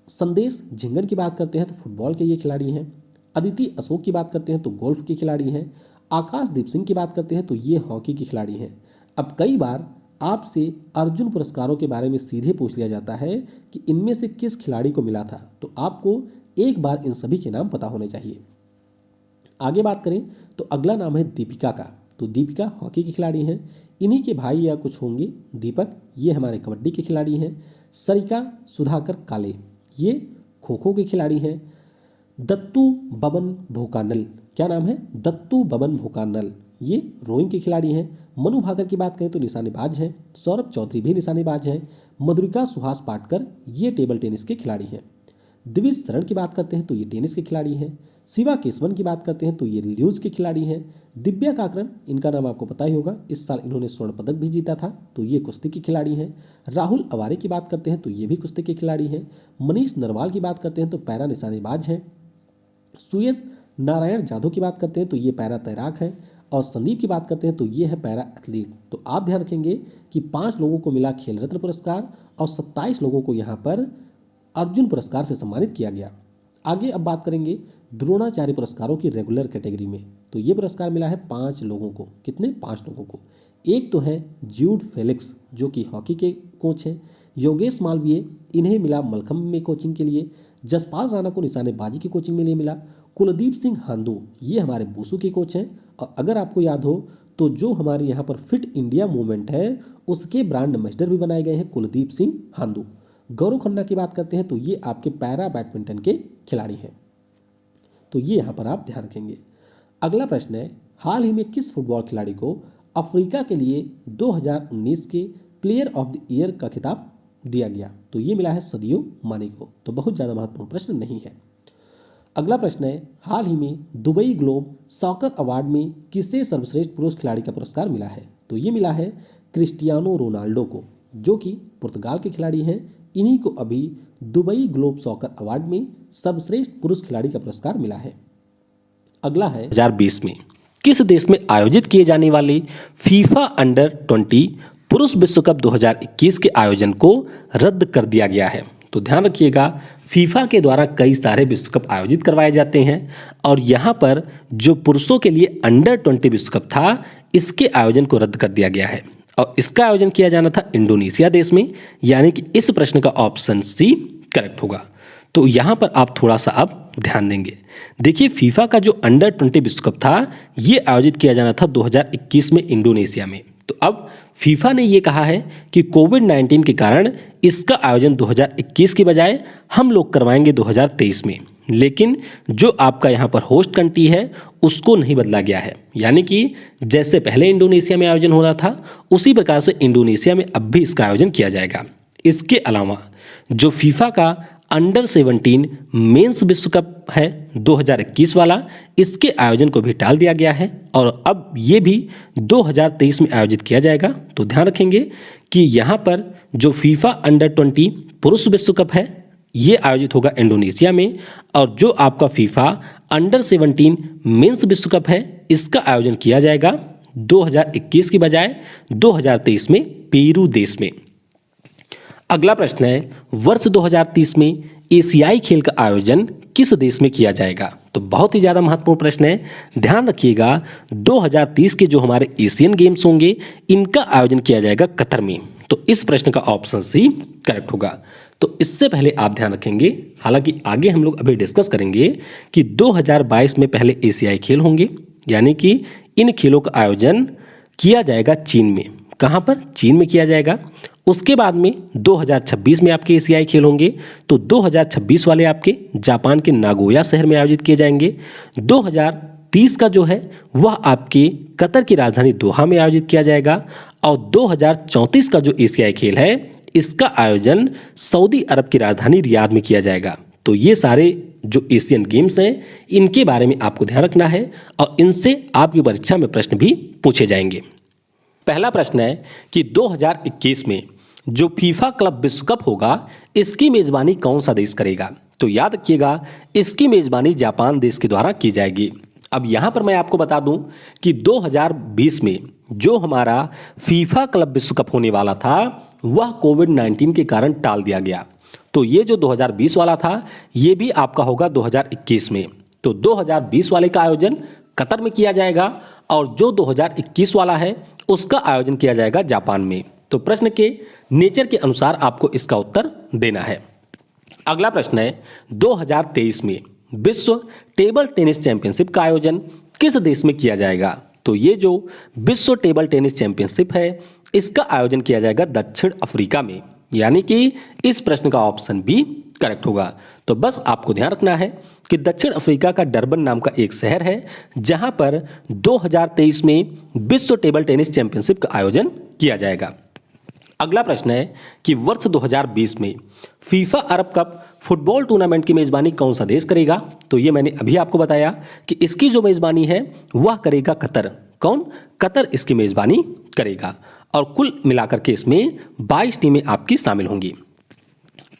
संदेश झिंगन की बात करते हैं तो फुटबॉल के ये खिलाड़ी हैं। अदिति अशोक की बात करते हैं तो गोल्फ के खिलाड़ी हैं। आकाशदीप सिंह की बात करते हैं तो ये हॉकी के खिलाड़ी हैं। अब कई बार आपसे अर्जुन पुरस्कारों के बारे में सीधे पूछ लिया जाता है कि इनमें से किस खिलाड़ी को मिला था, तो आपको एक बार इन सभी के नाम पता होने चाहिए। आगे बात करें तो अगला नाम है दीपिका का। तो दीपिका हॉकी के खिलाड़ी हैं, इन्हीं के भाई या कुछ होंगे दीपक, ये हमारे कबड्डी के खिलाड़ी हैं। सरिका सुधाकर काले ये खो खो के खिलाड़ी हैं। दत्तू बबन भोकानल, क्या नाम है? दत्तू बबन भोकानल ये रोइंग के खिलाड़ी हैं। मनु भाकर की बात करें तो निशानेबाज हैं। सौरभ चौधरी भी निशानेबाज हैं। मधुरिका सुहास पाटकर ये टेबल टेनिस के खिलाड़ी हैं। दिविज शरण की बात करते हैं तो ये टेनिस के खिलाड़ी हैं। शिवा केसवन की बात करते हैं तो ये ल्यूज के खिलाड़ी हैं। दिव्या काकरन इनका नाम आपको पता ही होगा, इस साल इन्होंने स्वर्ण पदक भी जीता था, तो ये कुश्ती के खिलाड़ी हैं। राहुल अवारे की बात करते हैं तो ये भी कुश्ती के खिलाड़ी हैं। मनीष नरवाल की बात करते हैं तो पैरा निशानेबाज हैं। सुयश नारायण जाधव की बात करते हैं तो ये पैरा तैराक हैं। और संदीप की बात करते हैं तो ये है पैरा एथलीट। तो आप ध्यान रखेंगे कि 5 लोगों को मिला खेल रत्न पुरस्कार और 27 लोगों को यहाँ पर अर्जुन पुरस्कार से सम्मानित किया गया। आगे अब बात करेंगे द्रोणाचार्य पुरस्कारों की रेगुलर कैटेगरी में। तो ये पुरस्कार मिला है 5 लोगों को। कितने? 5 लोगों को। एक तो है ज्यूड फेलिक्स जो कि हॉकी के कोच हैं। योगेश मालवीय इन्हें मिला मलखम्ब में कोचिंग के लिए। जसपाल राणा को निशानेबाजी की कोचिंग में लिए मिला। कुलदीप सिंह हांदू ये हमारे वुशु के कोच हैं। और अगर आपको याद हो तो जो हमारे यहाँ पर फिट इंडिया मूवमेंट है उसके ब्रांड एम्बेसडर भी बनाए गए हैं कुलदीप सिंह हांदू। गौरव खन्ना की बात करते हैं तो ये आपके पैरा बैडमिंटन के खिलाड़ी हैं। तो ये यहाँ पर आप ध्यान रखेंगे। अगला प्रश्न है, हाल ही में किस फुटबॉल खिलाड़ी को अफ्रीका के लिए 2019 के प्लेयर ऑफ द ईयर का खिताब दिया गया? तो ये मिला है सदियो माने को। तो बहुत ज़्यादा महत्वपूर्ण प्रश्न नहीं है। अगला प्रश्न है, हाल ही में दुबई ग्लोब सॉकर अवार्ड में किसे सर्वश्रेष्ठ पुरुष खिलाड़ी का पुरस्कार मिला है? तो ये मिला है क्रिस्टियानो रोनाल्डो को जो कि पुर्तगाल के खिलाड़ी हैं। इन्हीं को अभी दुबई ग्लोब सॉकर अवार्ड में सर्वश्रेष्ठ पुरुष खिलाड़ी का पुरस्कार मिला है। अगला है 2020 में किस देश में आयोजित किए जाने वाले फीफा अंडर 20 पुरुष विश्व कप 2021 के आयोजन को रद्द कर दिया गया है? तो ध्यान रखिएगा, फीफा के द्वारा कई सारे विश्व कप आयोजित करवाए जाते हैं और यहाँ पर जो पुरुषों के लिए अंडर 20 विश्व कप था इसके आयोजन को रद्द कर दिया गया है और इसका आयोजन किया जाना था इंडोनेशिया देश में, यानी कि इस प्रश्न का ऑप्शन सी करेक्ट होगा। तो यहाँ पर आप थोड़ा सा अब ध्यान देंगे। देखिए, फीफा का जो अंडर 20 विश्व कप था ये आयोजित किया जाना था 2021 में इंडोनेशिया में। तो अब फीफा ने ये कहा है कि कोविड-19 के कारण इसका आयोजन 2021 की बजाय हम लोग करवाएंगे 2023 में, लेकिन जो आपका यहाँ पर होस्ट कंट्री है उसको नहीं बदला गया है, यानी कि जैसे पहले इंडोनेशिया में आयोजन हो रहा था उसी प्रकार से इंडोनेशिया में अब भी इसका आयोजन किया जाएगा। इसके अलावा जो फीफा का अंडर 17 मेंस विश्व कप है 2021 वाला, इसके आयोजन को भी टाल दिया गया है और अब ये भी 2023 में आयोजित किया जाएगा। तो ध्यान रखेंगे कि यहाँ पर जो फीफा अंडर 20 पुरुष विश्व कप है ये आयोजित होगा इंडोनेशिया में, और जो आपका फीफा अंडर 17 मेंस विश्व कप है इसका आयोजन किया जाएगा 2021 की बजाय 2023 में पेरू देश में। अगला प्रश्न है, वर्ष 2030 में एशियाई खेल का आयोजन किस देश में किया जाएगा? तो बहुत ही ज़्यादा महत्वपूर्ण प्रश्न है, ध्यान रखिएगा। 2030 के जो हमारे एशियन गेम्स होंगे इनका आयोजन किया जाएगा कतर में। तो इस प्रश्न का ऑप्शन सी करेक्ट होगा। तो इससे पहले आप ध्यान रखेंगे, हालांकि आगे हम लोग अभी डिस्कस करेंगे कि 2022 में पहले एशियाई खेल होंगे, यानी कि इन खेलों का आयोजन किया जाएगा चीन में। कहाँ पर? चीन में किया जाएगा। उसके बाद में 2026 में आपके एशियाई खेल होंगे, तो 2026 वाले आपके जापान के नागोया शहर में आयोजित किए जाएंगे। 2030 का जो है वह आपके कतर की राजधानी दोहा में आयोजित किया जाएगा, और 2034 का जो एशियाई खेल है इसका आयोजन सऊदी अरब की राजधानी रियाद में किया जाएगा। तो ये सारे जो एशियन गेम्स हैं इनके बारे में आपको ध्यान रखना है और इनसे आपकी परीक्षा में प्रश्न भी पूछे जाएंगे। पहला प्रश्न है कि 2021 में जो फीफा क्लब विश्व कप होगा इसकी मेजबानी कौन सा देश करेगा? तो याद रखिएगा इसकी मेजबानी जापान देश के द्वारा की जाएगी। अब यहाँ पर मैं आपको बता दूं कि 2020 में जो हमारा फीफा क्लब विश्व कप होने वाला था वह कोविड-19 के कारण टाल दिया गया। तो ये जो 2020 वाला था ये भी आपका होगा 2021 में। तो 2020 वाले का आयोजन कतर में किया जाएगा और जो 2021 वाला है उसका आयोजन किया जाएगा जापान में। तो प्रश्न के नेचर के अनुसार आपको इसका उत्तर देना है। अगला प्रश्न है, 2023 में विश्व टेबल टेनिस चैंपियनशिप का आयोजन किस देश में किया जाएगा? तो ये जो विश्व टेबल टेनिस चैंपियनशिप है इसका आयोजन किया जाएगा दक्षिण अफ्रीका में, यानी कि इस प्रश्न का ऑप्शन बी करेक्ट होगा। तो बस आपको ध्यान रखना है कि दक्षिण अफ्रीका का डरबन नाम का एक शहर है जहां पर 2023 में विश्व टेबल टेनिस चैंपियनशिप का आयोजन किया जाएगा। अगला प्रश्न है कि वर्ष 2020 में फीफा अरब कप फुटबॉल टूर्नामेंट की मेजबानी कौन सा देश करेगा? तो ये मैंने अभी आपको बताया कि इसकी जो मेजबानी है वह करेगा कतर। कौन? कतर इसकी मेजबानी करेगा और कुल मिलाकर के इसमें 22 टीमें आपकी शामिल होंगी।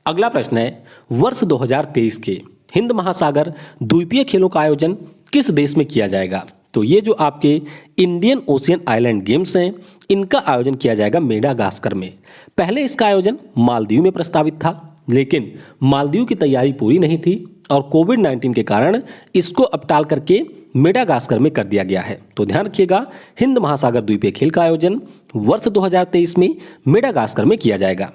अगला प्रश्न है, वर्ष 2023 के हिंद महासागर द्वीपीय खेलों का आयोजन किस देश में किया जाएगा? तो ये जो आपके इंडियन ओशियन आइलैंड गेम्स हैं इनका आयोजन किया जाएगा मेडागास्कर में। पहले इसका आयोजन मालदीव में प्रस्तावित था, लेकिन मालदीव की तैयारी पूरी नहीं थी और कोविड-19 के कारण इसको अब टाल करके मेडागास्कर में कर दिया गया है। तो ध्यान रखिएगा हिंद महासागर द्वीपीय खेल का आयोजन वर्ष 2023 में मेडागास्कर में किया जाएगा।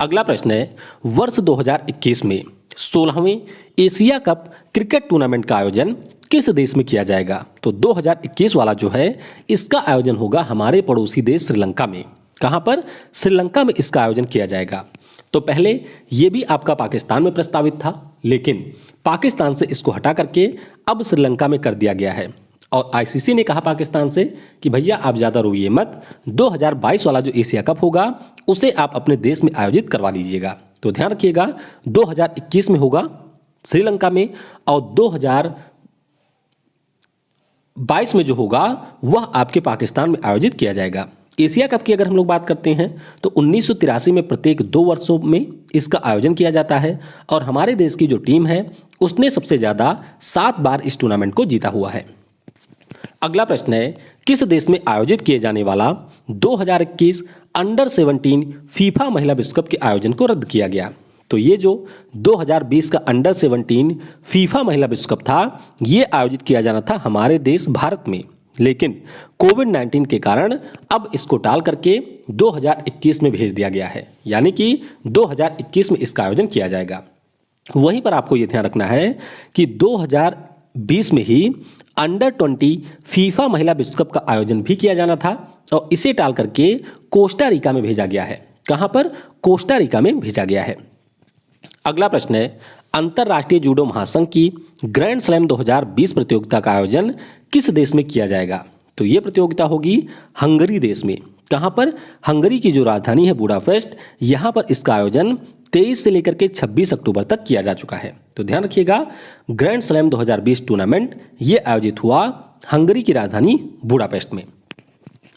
अगला प्रश्न है, वर्ष 2021 में 16वें एशिया कप क्रिकेट टूर्नामेंट का आयोजन किस देश में किया जाएगा? तो 2021 वाला जो है इसका आयोजन होगा हमारे पड़ोसी देश श्रीलंका में। कहां पर? श्रीलंका में इसका आयोजन किया जाएगा। तो पहले ये भी आपका पाकिस्तान में प्रस्तावित था, लेकिन पाकिस्तान से इसको हटा करके अब श्रीलंका में कर दिया गया है और आईसीसी ने कहा पाकिस्तान से कि भैया आप ज़्यादा रोइए मत, 2022 वाला जो एशिया कप होगा उसे आप अपने देश में आयोजित करवा लीजिएगा। तो ध्यान रखिएगा 2021 में होगा श्रीलंका में और 2022 में जो होगा वह आपके पाकिस्तान में आयोजित किया जाएगा। एशिया कप की अगर हम लोग बात करते हैं तो 1983 में प्रत्येक 2 वर्षों में इसका आयोजन किया जाता है और हमारे देश की जो टीम है उसने सबसे ज़्यादा 7 बार इस टूर्नामेंट को जीता हुआ है। अगला प्रश्न है, किस देश में आयोजित किए जाने वाला 2021 अंडर 17 फीफा महिला विश्व कप के आयोजन को रद्द किया गया? तो ये जो 2020 का अंडर 17 फीफा महिला विश्व कप था ये आयोजित किया जाना था हमारे देश भारत में, लेकिन कोविड-19 के कारण अब इसको टाल करके 2021 में भेज दिया गया है, यानी कि 2021 में इसका आयोजन किया जाएगा। वहीं पर आपको ये ध्यान रखना है कि 2020 में ही अंडर 20 फीफा महिला विश्व कप का आयोजन भी किया जाना था और इसे टाल करके कोस्टा रिका में भेजा गया है। कहां पर? कोस्टा रिका में भेजा गया है। अगला प्रश्न है, अंतर्राष्ट्रीय जूडो महासंघ की ग्रैंड स्लैम 2020 प्रतियोगिता का आयोजन किस देश में किया जाएगा? तो ये प्रतियोगिता होगी हंगरी देश में। कहां पर? हंगरी की जो राजधानी है बुडापेस्ट, यहां पर इसका आयोजन 23 से लेकर के 26 अक्टूबर तक किया जा चुका है। तो ध्यान रखिएगा, ग्रैंड स्लैम 2020 टूर्नामेंट ये आयोजित हुआ हंगरी की राजधानी बुडापेस्ट में।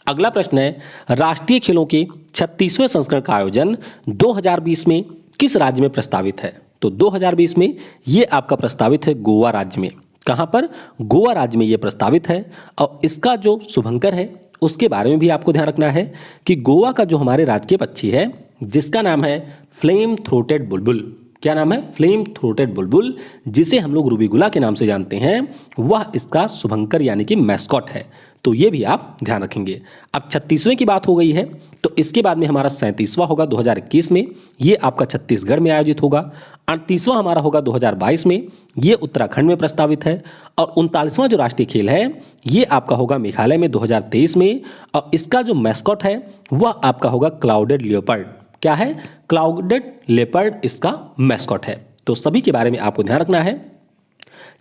अगला प्रश्न है, राष्ट्रीय खेलों के 36वें संस्करण का आयोजन 2020 में किस राज्य में प्रस्तावित है? तो 2020 में ये आपका प्रस्तावित है गोवा राज्य में। कहाँ पर? गोवा राज्य में ये प्रस्तावित है। और इसका जो शुभंकर है उसके बारे में भी आपको ध्यान रखना है कि गोवा का जो हमारे राजकीय पक्षी है जिसका नाम है फ्लेम थ्रोटेड बुलबुल। क्या नाम है? फ्लेम थ्रोटेड बुलबुल, जिसे हम लोग रूबीगुला के नाम से जानते हैं, वह इसका शुभंकर यानी कि मैस्कॉट है। तो ये भी आप ध्यान रखेंगे। अब 36वें की बात हो गई है तो इसके बाद में हमारा 37वां होगा 2021 में, ये आपका छत्तीसगढ़ में आयोजित होगा। 38वां हमारा होगा 2022 में, ये उत्तराखंड में प्रस्तावित है। और 39वां जो राष्ट्रीय खेल है ये आपका होगा मेघालय में 2023 में। और इसका जो मैस्कॉट है वह आपका होगा क्लाउडेड लियोपर्ड। क्या है? क्लाउडेड लेपर्ड इसका मैस्कॉट है। तो सभी के बारे में आपको ध्यान रखना है।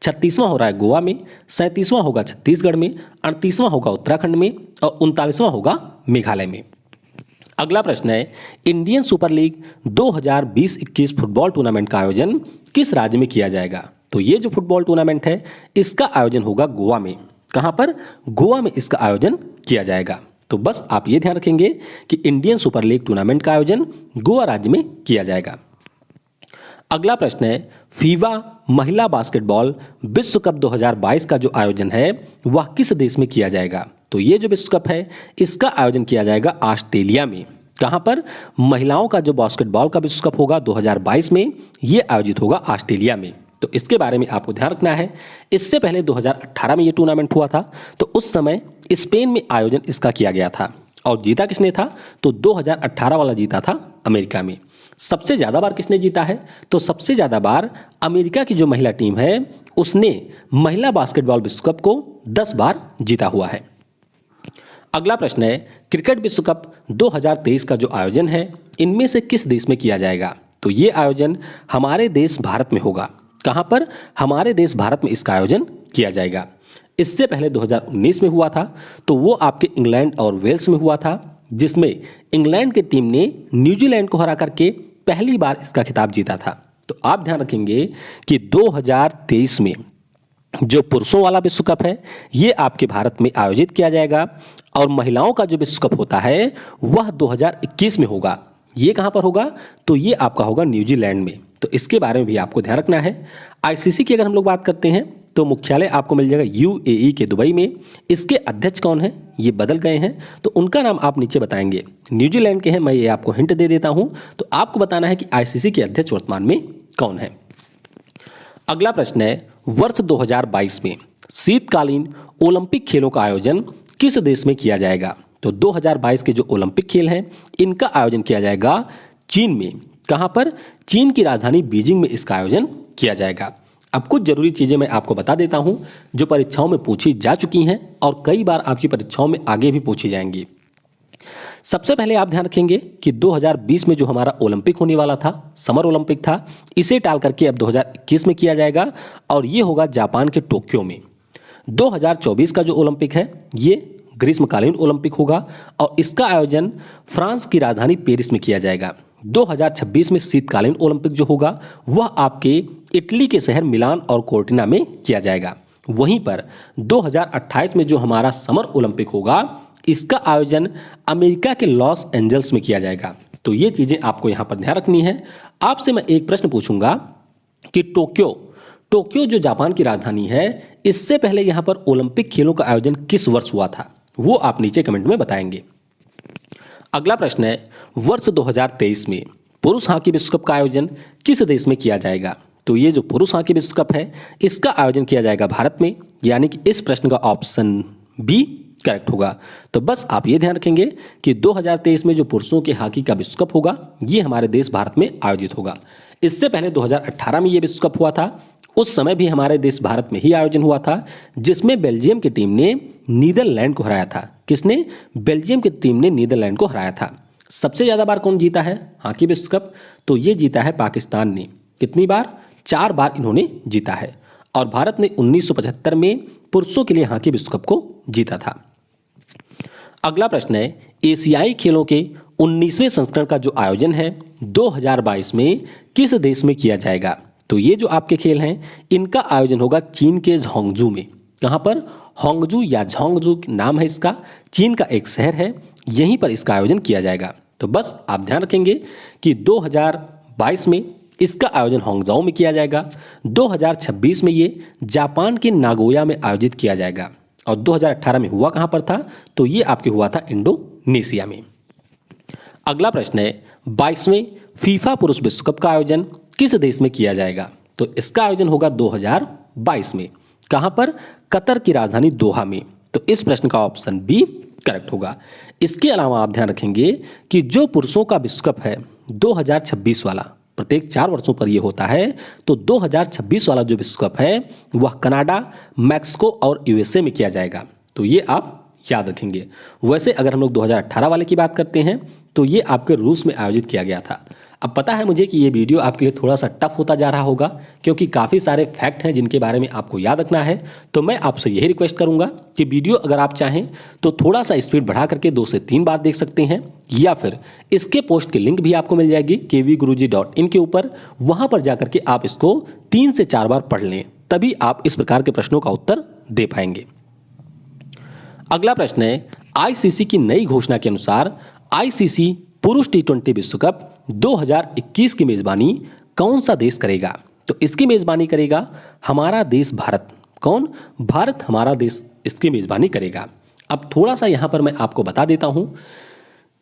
36वां हो रहा है गोवा में, 37वां होगा छत्तीसगढ़ में, 38वां होगा उत्तराखंड में और 39वां होगा मेघालय में। अगला प्रश्न है, Indian super league 2020-21 football tournament का आयोजन किस राज्य में किया जाएगा? तो ये जो फुटबॉल टूर्नामेंट है इसका आयोजन होगा गोवा में। कहां पर? गोवा में इसका आयोजन किया जाएगा। तो बस आप ये ध्यान रखेंगे कि इंडियन सुपर लीग टूर्नामेंट का आयोजन गोवा राज्य में किया जाएगा। अगला प्रश्न है, फीवा महिला बास्केटबॉल विश्व कप 2022 का जो आयोजन है वह किस देश में किया जाएगा? तो ये जो विश्व कप है इसका आयोजन किया जाएगा ऑस्ट्रेलिया में। कहां पर? महिलाओं का जो बास्केटबॉल का विश्व कप होगा 2022 में, ये आयोजित होगा ऑस्ट्रेलिया में। तो इसके बारे में आपको ध्यान रखना है। इससे पहले 2018 में ये टूर्नामेंट हुआ था तो उस समय स्पेन में आयोजन इसका किया गया था। और जीता किसने था? तो 2018 वाला जीता था अमेरिका में। सबसे ज़्यादा बार किसने जीता है? तो सबसे ज़्यादा बार अमेरिका की जो महिला टीम है उसने महिला बास्केटबॉल विश्व कप को 10 बार जीता हुआ है। अगला प्रश्न है, क्रिकेट विश्व कप 2023 का जो आयोजन है इनमें से किस देश में किया जाएगा? तो ये आयोजन हमारे देश भारत में होगा। कहां पर? हमारे देश भारत में इसका आयोजन किया जाएगा। इससे पहले 2019 में हुआ था तो वो आपके इंग्लैंड और वेल्स में हुआ था, जिसमें इंग्लैंड की टीम ने न्यूजीलैंड को हरा करके पहली बार इसका खिताब जीता था। तो आप ध्यान रखेंगे कि 2023 में जो पुरुषों वाला विश्व कप है ये आपके भारत में आयोजित किया जाएगा और महिलाओं का जो विश्व कप होता है वह 2021 में होगा। ये कहां पर होगा? तो ये आपका होगा न्यूजीलैंड में। तो इसके बारे में भी आपको ध्यान रखना है। आईसीसी की अगर हम लोग बात करते हैं तो मुख्यालय आपको मिल जाएगा यूएई के दुबई में। इसके अध्यक्ष कौन है? ये बदल गए हैं तो उनका नाम आप नीचे बताएंगे। न्यूजीलैंड के हैं, मैं ये आपको हिंट दे देता हूं। तो आपको बताना है कि आईसीसी के अध्यक्ष वर्तमान में कौन है। अगला प्रश्न है, वर्ष 2022 में शीतकालीन ओलंपिक खेलों का आयोजन किस देश में किया जाएगा? तो 2022 के जो ओलंपिक खेल हैं इनका आयोजन किया जाएगा चीन में। कहां पर? चीन की राजधानी बीजिंग में इसका आयोजन किया जाएगा। अब कुछ जरूरी चीजें मैं आपको बता देता हूं जो परीक्षाओं में पूछी जा चुकी हैं और कई बार आपकी परीक्षाओं में आगे भी पूछी जाएंगी। सबसे पहले आप ध्यान रखेंगे कि 2020 में जो हमारा ओलंपिक होने वाला था, समर ओलंपिक था, इसे टाल करके अब 2021 में किया जाएगा और ये होगा जापान के टोक्यो में। 2024 का जो ओलंपिक है ये ग्रीष्मकालीन ओलंपिक होगा और इसका आयोजन फ्रांस की राजधानी पेरिस में किया जाएगा। 2026 में शीतकालीन ओलंपिक जो होगा वह आपके इटली के शहर मिलान और कोर्टिना में किया जाएगा। वहीं पर 2028 में जो हमारा समर ओलंपिक होगा इसका आयोजन अमेरिका के लॉस एंजल्स में किया जाएगा। तो ये चीजें आपको यहां पर ध्यान रखनी है। आपसे मैं एक प्रश्न पूछूंगा कि टोक्यो जो जापान की राजधानी है, इससे पहले यहां पर ओलंपिक खेलों का आयोजन किस वर्ष हुआ था? वो आप नीचे कमेंट में बताएंगे। अगला प्रश्न है, वर्ष 2023 में पुरुष हॉकी विश्व कप का आयोजन किस देश में किया जाएगा? तो ये जो पुरुष हॉकी विश्व कप है इसका आयोजन किया जाएगा भारत में, यानी कि इस प्रश्न का ऑप्शन बी करेक्ट होगा। तो बस आप ये ध्यान रखेंगे कि 2023 में जो पुरुषों के हॉकी का विश्व कप होगा ये हमारे देश भारत में आयोजित होगा। इससे पहले 2018 में ये विश्व कप हुआ था, उस समय भी हमारे देश भारत में ही आयोजन हुआ था, जिसमें बेल्जियम की टीम ने नीदरलैंड को हराया था। किसने? बेल्जियम की टीम ने नीदरलैंड को हराया था। सबसे ज्यादा बार कौन जीता है हॉकी विश्व कप? तो ये जीता है पाकिस्तान ने। कितनी बार? 4 बार इन्होंने जीता है। और भारत ने 1975 में पुरुषों के लिए हॉकी विश्व कप को जीता था। अगला प्रश्न है, एशियाई खेलों के 19वें संस्करण का जो आयोजन है 2022 में किस देश में किया जाएगा? तो ये जो आपके खेल हैं इनका आयोजन होगा चीन के झांगझू में। कहाँ पर? होंगजू या झांगझू नाम है इसका, चीन का एक शहर है, यहीं पर इसका आयोजन किया जाएगा। तो बस आप ध्यान रखेंगे कि 2022 में इसका आयोजन होंगजाओ में किया जाएगा, 2026 में ये जापान के नागोया में आयोजित किया जाएगा और 2018 में हुआ कहाँ पर था? तो ये आपके हुआ था इंडोनेशिया में। अगला प्रश्न है 22वें फीफा पुरुष विश्व कप का आयोजन किस देश में किया जाएगा? तो इसका आयोजन होगा 2022 में। कहाँ पर? कतर की राजधानी दोहा में। तो इस प्रश्न का ऑप्शन बी करेक्ट होगा। इसके अलावा आप ध्यान रखेंगे कि जो पुरुषों का विश्व कप है 2026 वाला, प्रत्येक 4 वर्षों पर यह होता है, तो 2026 वाला जो विश्व कप है वह कनाडा, मैक्सिको और यूएसए में किया जाएगा। तो ये आप याद रखेंगे। वैसे अगर हम लोग 2018 वाले की बात करते हैं तो ये आपके रूस में आयोजित किया गया था। अब पता है मुझे कि ये वीडियो आपके लिए थोड़ा सा टफ होता जा रहा होगा क्योंकि काफ़ी सारे फैक्ट हैं जिनके बारे में आपको याद रखना है। तो मैं आपसे यही रिक्वेस्ट करूंगा कि वीडियो अगर आप चाहें तो थोड़ा सा स्पीड बढ़ा करके 2 से 3 बार देख सकते हैं, या फिर इसके पोस्ट की लिंक भी आपको मिल जाएगी kvguruji.in के ऊपर, वहां पर जाकर के आप इसको 3 से 4 बार पढ़ लें, तभी आप इस प्रकार के प्रश्नों का उत्तर दे पाएंगे। अगला प्रश्न है आईसीसी की नई घोषणा के अनुसार आईसीसी पुरुष टी20 विश्व कप 2021 की मेजबानी कौन सा देश करेगा? तो इसकी मेजबानी करेगा हमारा देश भारत। कौन? भारत हमारा देश इसकी मेजबानी करेगा। अब थोड़ा सा यहां पर मैं आपको बता देता हूं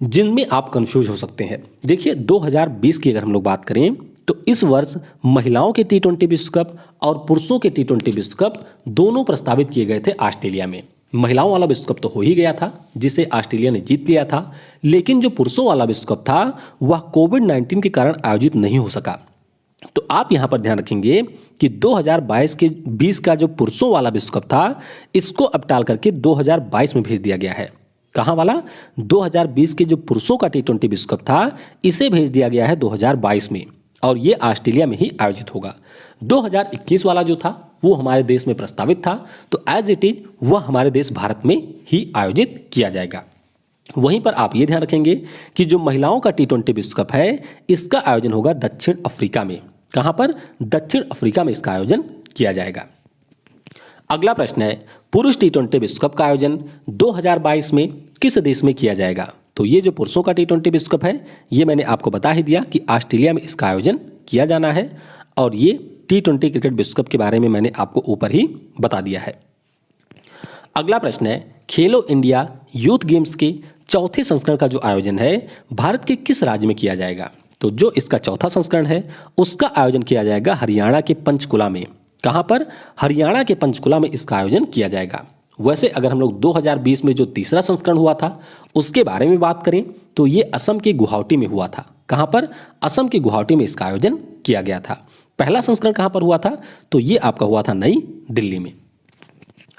जिनमें आप कंफ्यूज हो सकते हैं। देखिए 2020 की अगर हम लोग बात करें तो इस वर्ष महिलाओं के टी20 विश्व कप और पुरुषों के टी20 विश्व कप दोनों प्रस्तावित किए गए थे ऑस्ट्रेलिया में। महिलाओं वाला विश्व कप तो हो ही गया था जिसे ऑस्ट्रेलिया ने जीत लिया था, लेकिन जो पुरुषों वाला विश्व कप था वह कोविड-19 के कारण आयोजित नहीं हो सका। तो आप यहां पर ध्यान रखेंगे कि 2022 का जो पुरुषों वाला विश्व कप था इसको अब टाल करके 2022 में भेज दिया गया है। कहां वाला? 2020 के जो पुरुषों का टी20 विश्व कप था इसे भेज दिया गया है 2022 में और ये ऑस्ट्रेलिया में ही आयोजित होगा। 2021 वाला जो था वो हमारे देश में प्रस्तावित था, तो एज इट इज वह हमारे देश भारत में ही आयोजित किया जाएगा। वहीं पर आप ये ध्यान रखेंगे कि जो महिलाओं का टी20 विश्व कप है इसका आयोजन होगा दक्षिण अफ्रीका में। कहां पर? दक्षिण अफ्रीका में इसका आयोजन किया जाएगा। अगला प्रश्न है पुरुष टी20 विश्व कप का आयोजन 2022 में किस देश में किया जाएगा? तो ये जो पुरुषों का टी20 विश्व कप है ये मैंने आपको बता ही दिया कि ऑस्ट्रेलिया में इसका आयोजन किया जाना है और ये टी20 क्रिकेट विश्व कप के बारे में मैंने आपको ऊपर ही बता दिया है। अगला प्रश्न है खेलो इंडिया यूथ गेम्स के चौथे संस्करण का जो आयोजन है भारत के किस राज्य में किया जाएगा? तो जो इसका चौथा संस्करण है उसका आयोजन किया जाएगा हरियाणा के पंचकुला में। कहां पर? हरियाणा के पंचकुला में इसका आयोजन किया जाएगा। वैसे अगर हम लोग 2020 में जो तीसरा संस्करण हुआ था उसके बारे में बात करें तो ये असम के गुवाहाटी में हुआ था। कहां पर? असम के गुवाहाटी में इसका आयोजन किया गया था। पहला संस्करण कहां पर हुआ था? तो ये आपका हुआ था नई दिल्ली में।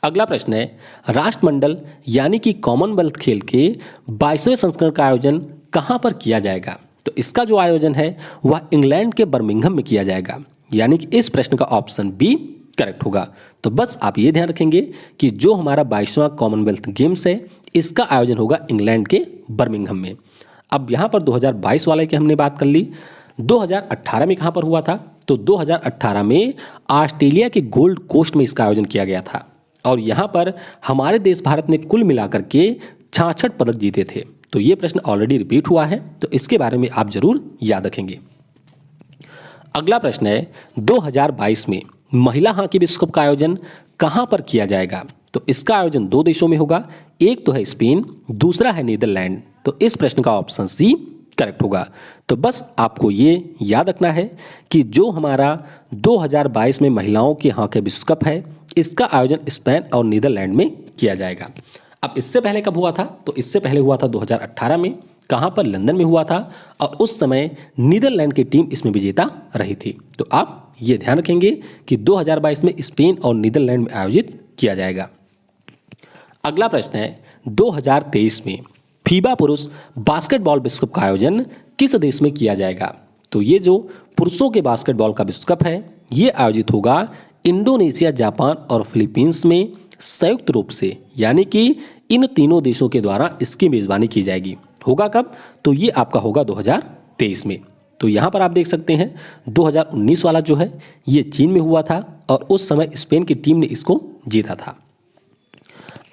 अगला प्रश्न है राष्ट्रमंडल यानी कि कॉमनवेल्थ खेल के 22वें संस्करण का आयोजन कहां पर किया जाएगा? तो इसका जो आयोजन है वह इंग्लैंड के बर्मिंघम में किया जाएगा, यानी कि इस प्रश्न का ऑप्शन बी करेक्ट होगा। तो बस आप ये ध्यान रखेंगे कि जो हमारा 22वां कॉमनवेल्थ गेम्स है इसका आयोजन होगा इंग्लैंड के बर्मिंघम में। अब यहाँ पर 2022 वाले की हमने बात कर ली, 2018 में कहाँ पर हुआ था? तो 2018 में ऑस्ट्रेलिया के गोल्ड कोस्ट में इसका आयोजन किया गया था और यहाँ पर हमारे देश भारत ने कुल मिलाकर के 66 पदक जीते थे। तो ये प्रश्न ऑलरेडी रिपीट हुआ है, तो इसके बारे में आप जरूर याद रखेंगे। अगला प्रश्न है 2022 में महिला हॉकी विश्व कप का आयोजन कहां पर किया जाएगा? तो इसका आयोजन 2 देशों में होगा, एक तो है स्पेन, दूसरा है नीदरलैंड। तो इस प्रश्न का ऑप्शन सी करेक्ट होगा। तो बस आपको ये याद रखना है कि जो हमारा 2022 में महिलाओं के हॉकी विश्व कप है इसका आयोजन स्पेन और नीदरलैंड में किया जाएगा। अब इससे पहले कब हुआ था? तो इससे पहले हुआ था 2018 में। कहां पर? लंदन में हुआ था और उस समय नीदरलैंड की टीम इसमें विजेता रही थी। तो आप ये ध्यान रखेंगे कि 2022 में स्पेन और नीदरलैंड में आयोजित किया जाएगा। अगला प्रश्न है 2023 में फीबा पुरुष बास्केटबॉल विश्व कप का आयोजन किस देश में किया जाएगा? तो ये जो पुरुषों के बास्केटबॉल का विश्व कप है ये आयोजित होगा इंडोनेशिया, जापान और फिलीपींस में संयुक्त रूप से, यानी कि इन तीनों देशों के द्वारा इसकी मेजबानी की जाएगी। होगा कब? तो ये आपका होगा 2023 में। तो यहाँ पर आप देख सकते हैं 2019 वाला जो है ये चीन में हुआ था और उस समय स्पेन की टीम ने इसको जीता था।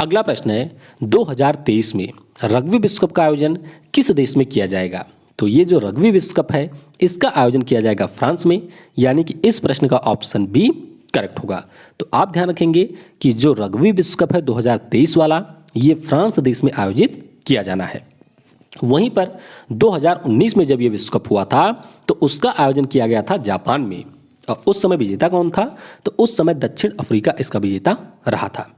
अगला प्रश्न है 2023 में रग्बी विश्व कप का आयोजन किस देश में किया जाएगा? तो ये जो रग्बी विश्व कप है इसका आयोजन किया जाएगा फ्रांस में, यानी कि इस प्रश्न का ऑप्शन बी करेक्ट होगा। तो आप ध्यान रखेंगे कि जो रग्बी विश्व कप है 2023 वाला ये फ्रांस देश में आयोजित किया जाना है। वहीं पर 2019 में जब ये विश्व कप हुआ था तो उसका आयोजन किया गया था जापान में और उस समय विजेता कौन था? तो उस समय दक्षिण अफ्रीका इसका विजेता रहा था।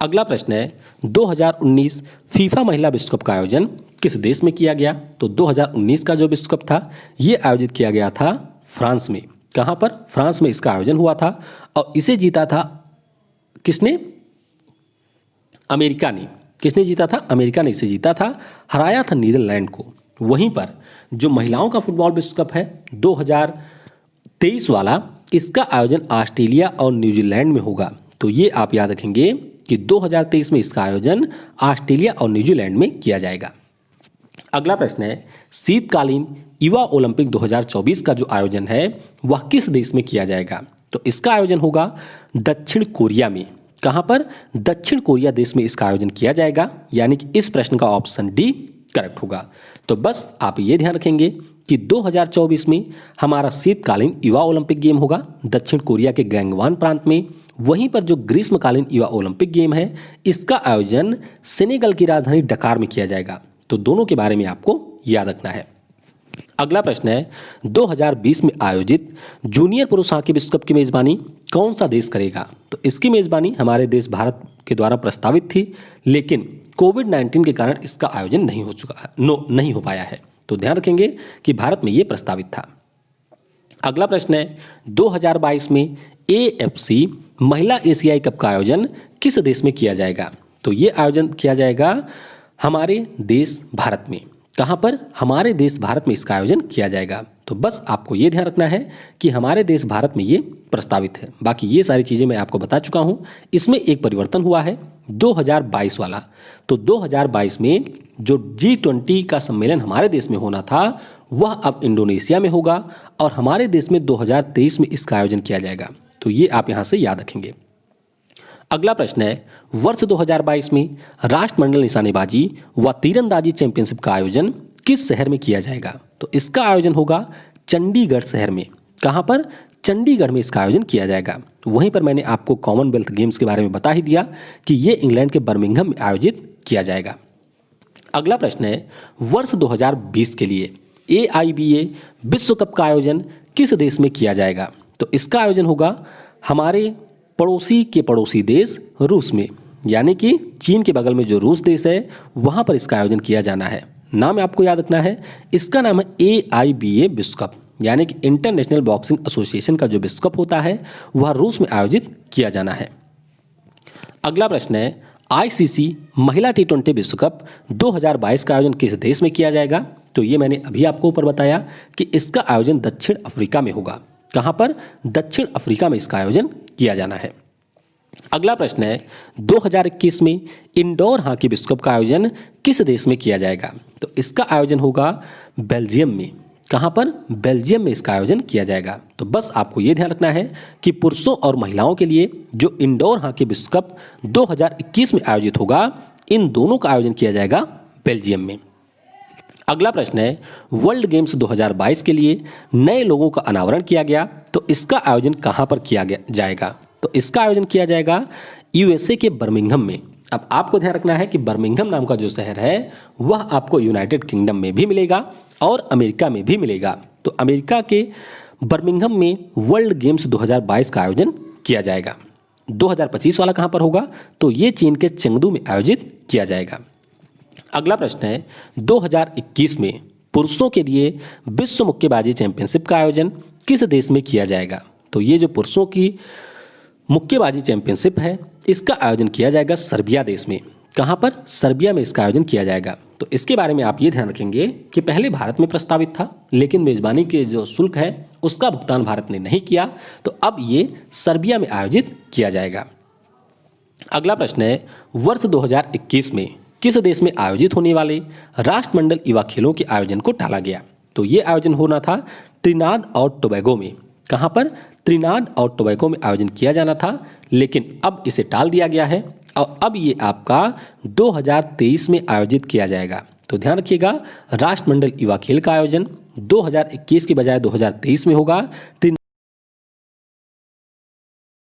अगला प्रश्न है 2019 फीफा महिला विश्व कप का आयोजन किस देश में किया गया? तो 2019 का जो विश्व कप था ये आयोजित किया गया था फ्रांस में। कहाँ पर? फ्रांस में इसका आयोजन हुआ था और इसे जीता था किसने? अमेरिका ने। किसने जीता था? अमेरिका ने इसे जीता था, हराया था नीदरलैंड को। वहीं पर जो महिलाओं का फुटबॉल विश्व कप है 2023 वाला इसका आयोजन ऑस्ट्रेलिया और न्यूजीलैंड में होगा। तो ये आप याद रखेंगे कि 2023 में इसका आयोजन ऑस्ट्रेलिया और न्यूजीलैंड में किया जाएगा। अगला प्रश्न है शीतकालीन युवा ओलंपिक 2024 का जो आयोजन है वह किस देश में किया जाएगा? तो इसका आयोजन होगा दक्षिण कोरिया में। कहाँ पर? दक्षिण कोरिया देश में इसका आयोजन किया जाएगा, यानी कि इस प्रश्न का ऑप्शन डी करेक्ट होगा। तो बस आप ये ध्यान रखेंगे कि 2024 में हमारा शीतकालीन युवा ओलंपिक गेम होगा दक्षिण कोरिया के गैंगवान प्रांत में। वहीं पर जो ग्रीष्मकालीन युवा ओलंपिक गेम है इसका आयोजन सेनेगल की राजधानी डकार में किया जाएगा। तो दोनों के बारे में आपको याद रखना है। अगला प्रश्न है 2020 में आयोजित जूनियर पुरुष हॉकी विश्व कप की मेजबानी कौन सा देश करेगा? तो इसकी मेजबानी हमारे देश भारत के द्वारा प्रस्तावित थी, लेकिन कोविड-19 के कारण इसका आयोजन नहीं हो पाया है। तो ध्यान रखेंगे कि भारत में ये प्रस्तावित था। अगला प्रश्न है 2022 में AFC महिला एशियाई कप का आयोजन किस देश में किया जाएगा? तो ये आयोजन किया जाएगा हमारे देश भारत में। कहाँ पर? हमारे देश भारत में इसका आयोजन किया जाएगा। तो बस आपको ये ध्यान रखना है कि हमारे देश भारत में ये प्रस्तावित है। बाकी ये सारी चीज़ें मैं आपको बता चुका हूँ। इसमें एक परिवर्तन हुआ है 2022 वाला। तो 2022 में जो G20 का सम्मेलन हमारे देश में होना था वह अब इंडोनेशिया में होगा और हमारे देश में 2023 में इसका आयोजन किया जाएगा। तो ये आप यहाँ से याद रखेंगे। अगला प्रश्न है वर्ष 2022 में राष्ट्रमंडल निशानेबाजी व तीरंदाजी चैंपियनशिप का आयोजन किस शहर में किया जाएगा? तो इसका आयोजन होगा चंडीगढ़ शहर में। कहाँ पर? चंडीगढ़ में इसका आयोजन किया जाएगा। वहीं पर मैंने आपको कॉमनवेल्थ गेम्स के बारे में बता ही दिया कि ये इंग्लैंड के बर्मिंघम में आयोजित किया जाएगा। अगला प्रश्न है वर्ष 2020 के लिए AIBA विश्व कप का आयोजन किस देश में किया जाएगा? तो इसका आयोजन होगा हमारे पड़ोसी के पड़ोसी देश रूस में, यानी कि चीन के बगल में जो रूस देश है वहाँ पर इसका आयोजन किया जाना है। नाम आपको याद रखना है, इसका नाम है AIBA विश्व कप, यानी कि इंटरनेशनल बॉक्सिंग एसोसिएशन का जो विश्व कप होता है वह रूस में आयोजित किया जाना है। अगला प्रश्न है ICC महिला T20 विश्व कप 2022 का आयोजन किस देश में किया जाएगा? तो ये मैंने अभी आपको ऊपर बताया कि इसका आयोजन दक्षिण अफ्रीका में होगा। कहाँ पर? दक्षिण अफ्रीका में इसका आयोजन किया जाना है। अगला प्रश्न है 2021 में इंडोर हॉकी विश्व कप का आयोजन किस देश में किया जाएगा? तो इसका आयोजन होगा बेल्जियम में। कहाँ पर? बेल्जियम में इसका आयोजन किया जाएगा। तो बस आपको ये ध्यान रखना है कि पुरुषों और महिलाओं के लिए जो इंडोर हॉकी विश्व कप 2021 में आयोजित होगा इन दोनों का आयोजन किया जाएगा बेल्जियम में। अगला प्रश्न है वर्ल्ड गेम्स 2022 के लिए नए लोगों का अनावरण किया गया, तो इसका आयोजन कहाँ पर किया जाएगा? तो इसका आयोजन किया जाएगा USA के बर्मिंघम में। अब आपको ध्यान रखना है कि बर्मिंघम नाम का जो शहर है वह आपको यूनाइटेड किंगडम में भी मिलेगा और अमेरिका में भी मिलेगा। तो अमेरिका के बर्मिंघम में वर्ल्ड गेम्स 2022 का आयोजन किया जाएगा। 2025 वाला कहाँ पर होगा? तो ये चीन के चेंगडू में आयोजित किया जाएगा। अगला प्रश्न है 2021 में पुरुषों के लिए विश्व मुक्केबाजी चैंपियनशिप का आयोजन किस देश में किया जाएगा? तो ये जो पुरुषों की मुक्केबाजी चैंपियनशिप है इसका आयोजन किया जाएगा सर्बिया देश में। कहाँ पर? सर्बिया में इसका आयोजन किया जाएगा। तो इसके बारे में आप ये ध्यान रखेंगे कि पहले भारत में प्रस्तावित था, लेकिन मेजबानी के जो शुल्क है उसका भुगतान भारत ने नहीं किया, तो अब ये सर्बिया में आयोजित किया जाएगा। अगला प्रश्न है वर्ष 2021 में किस देश में आयोजित होने वाले राष्ट्रमंडल युवा खेलों के आयोजन को टाला गया? तो ये आयोजन होना था त्रिनाद और टोबैगो में। कहाँ पर? त्रिनाद और टोबैगो में आयोजन किया जाना था, लेकिन अब इसे टाल दिया गया है और अब ये आपका 2023 में आयोजित किया जाएगा। तो ध्यान रखिएगा, राष्ट्रमंडल युवा खेल का आयोजन 2021 की बजाय 2023 में होगा।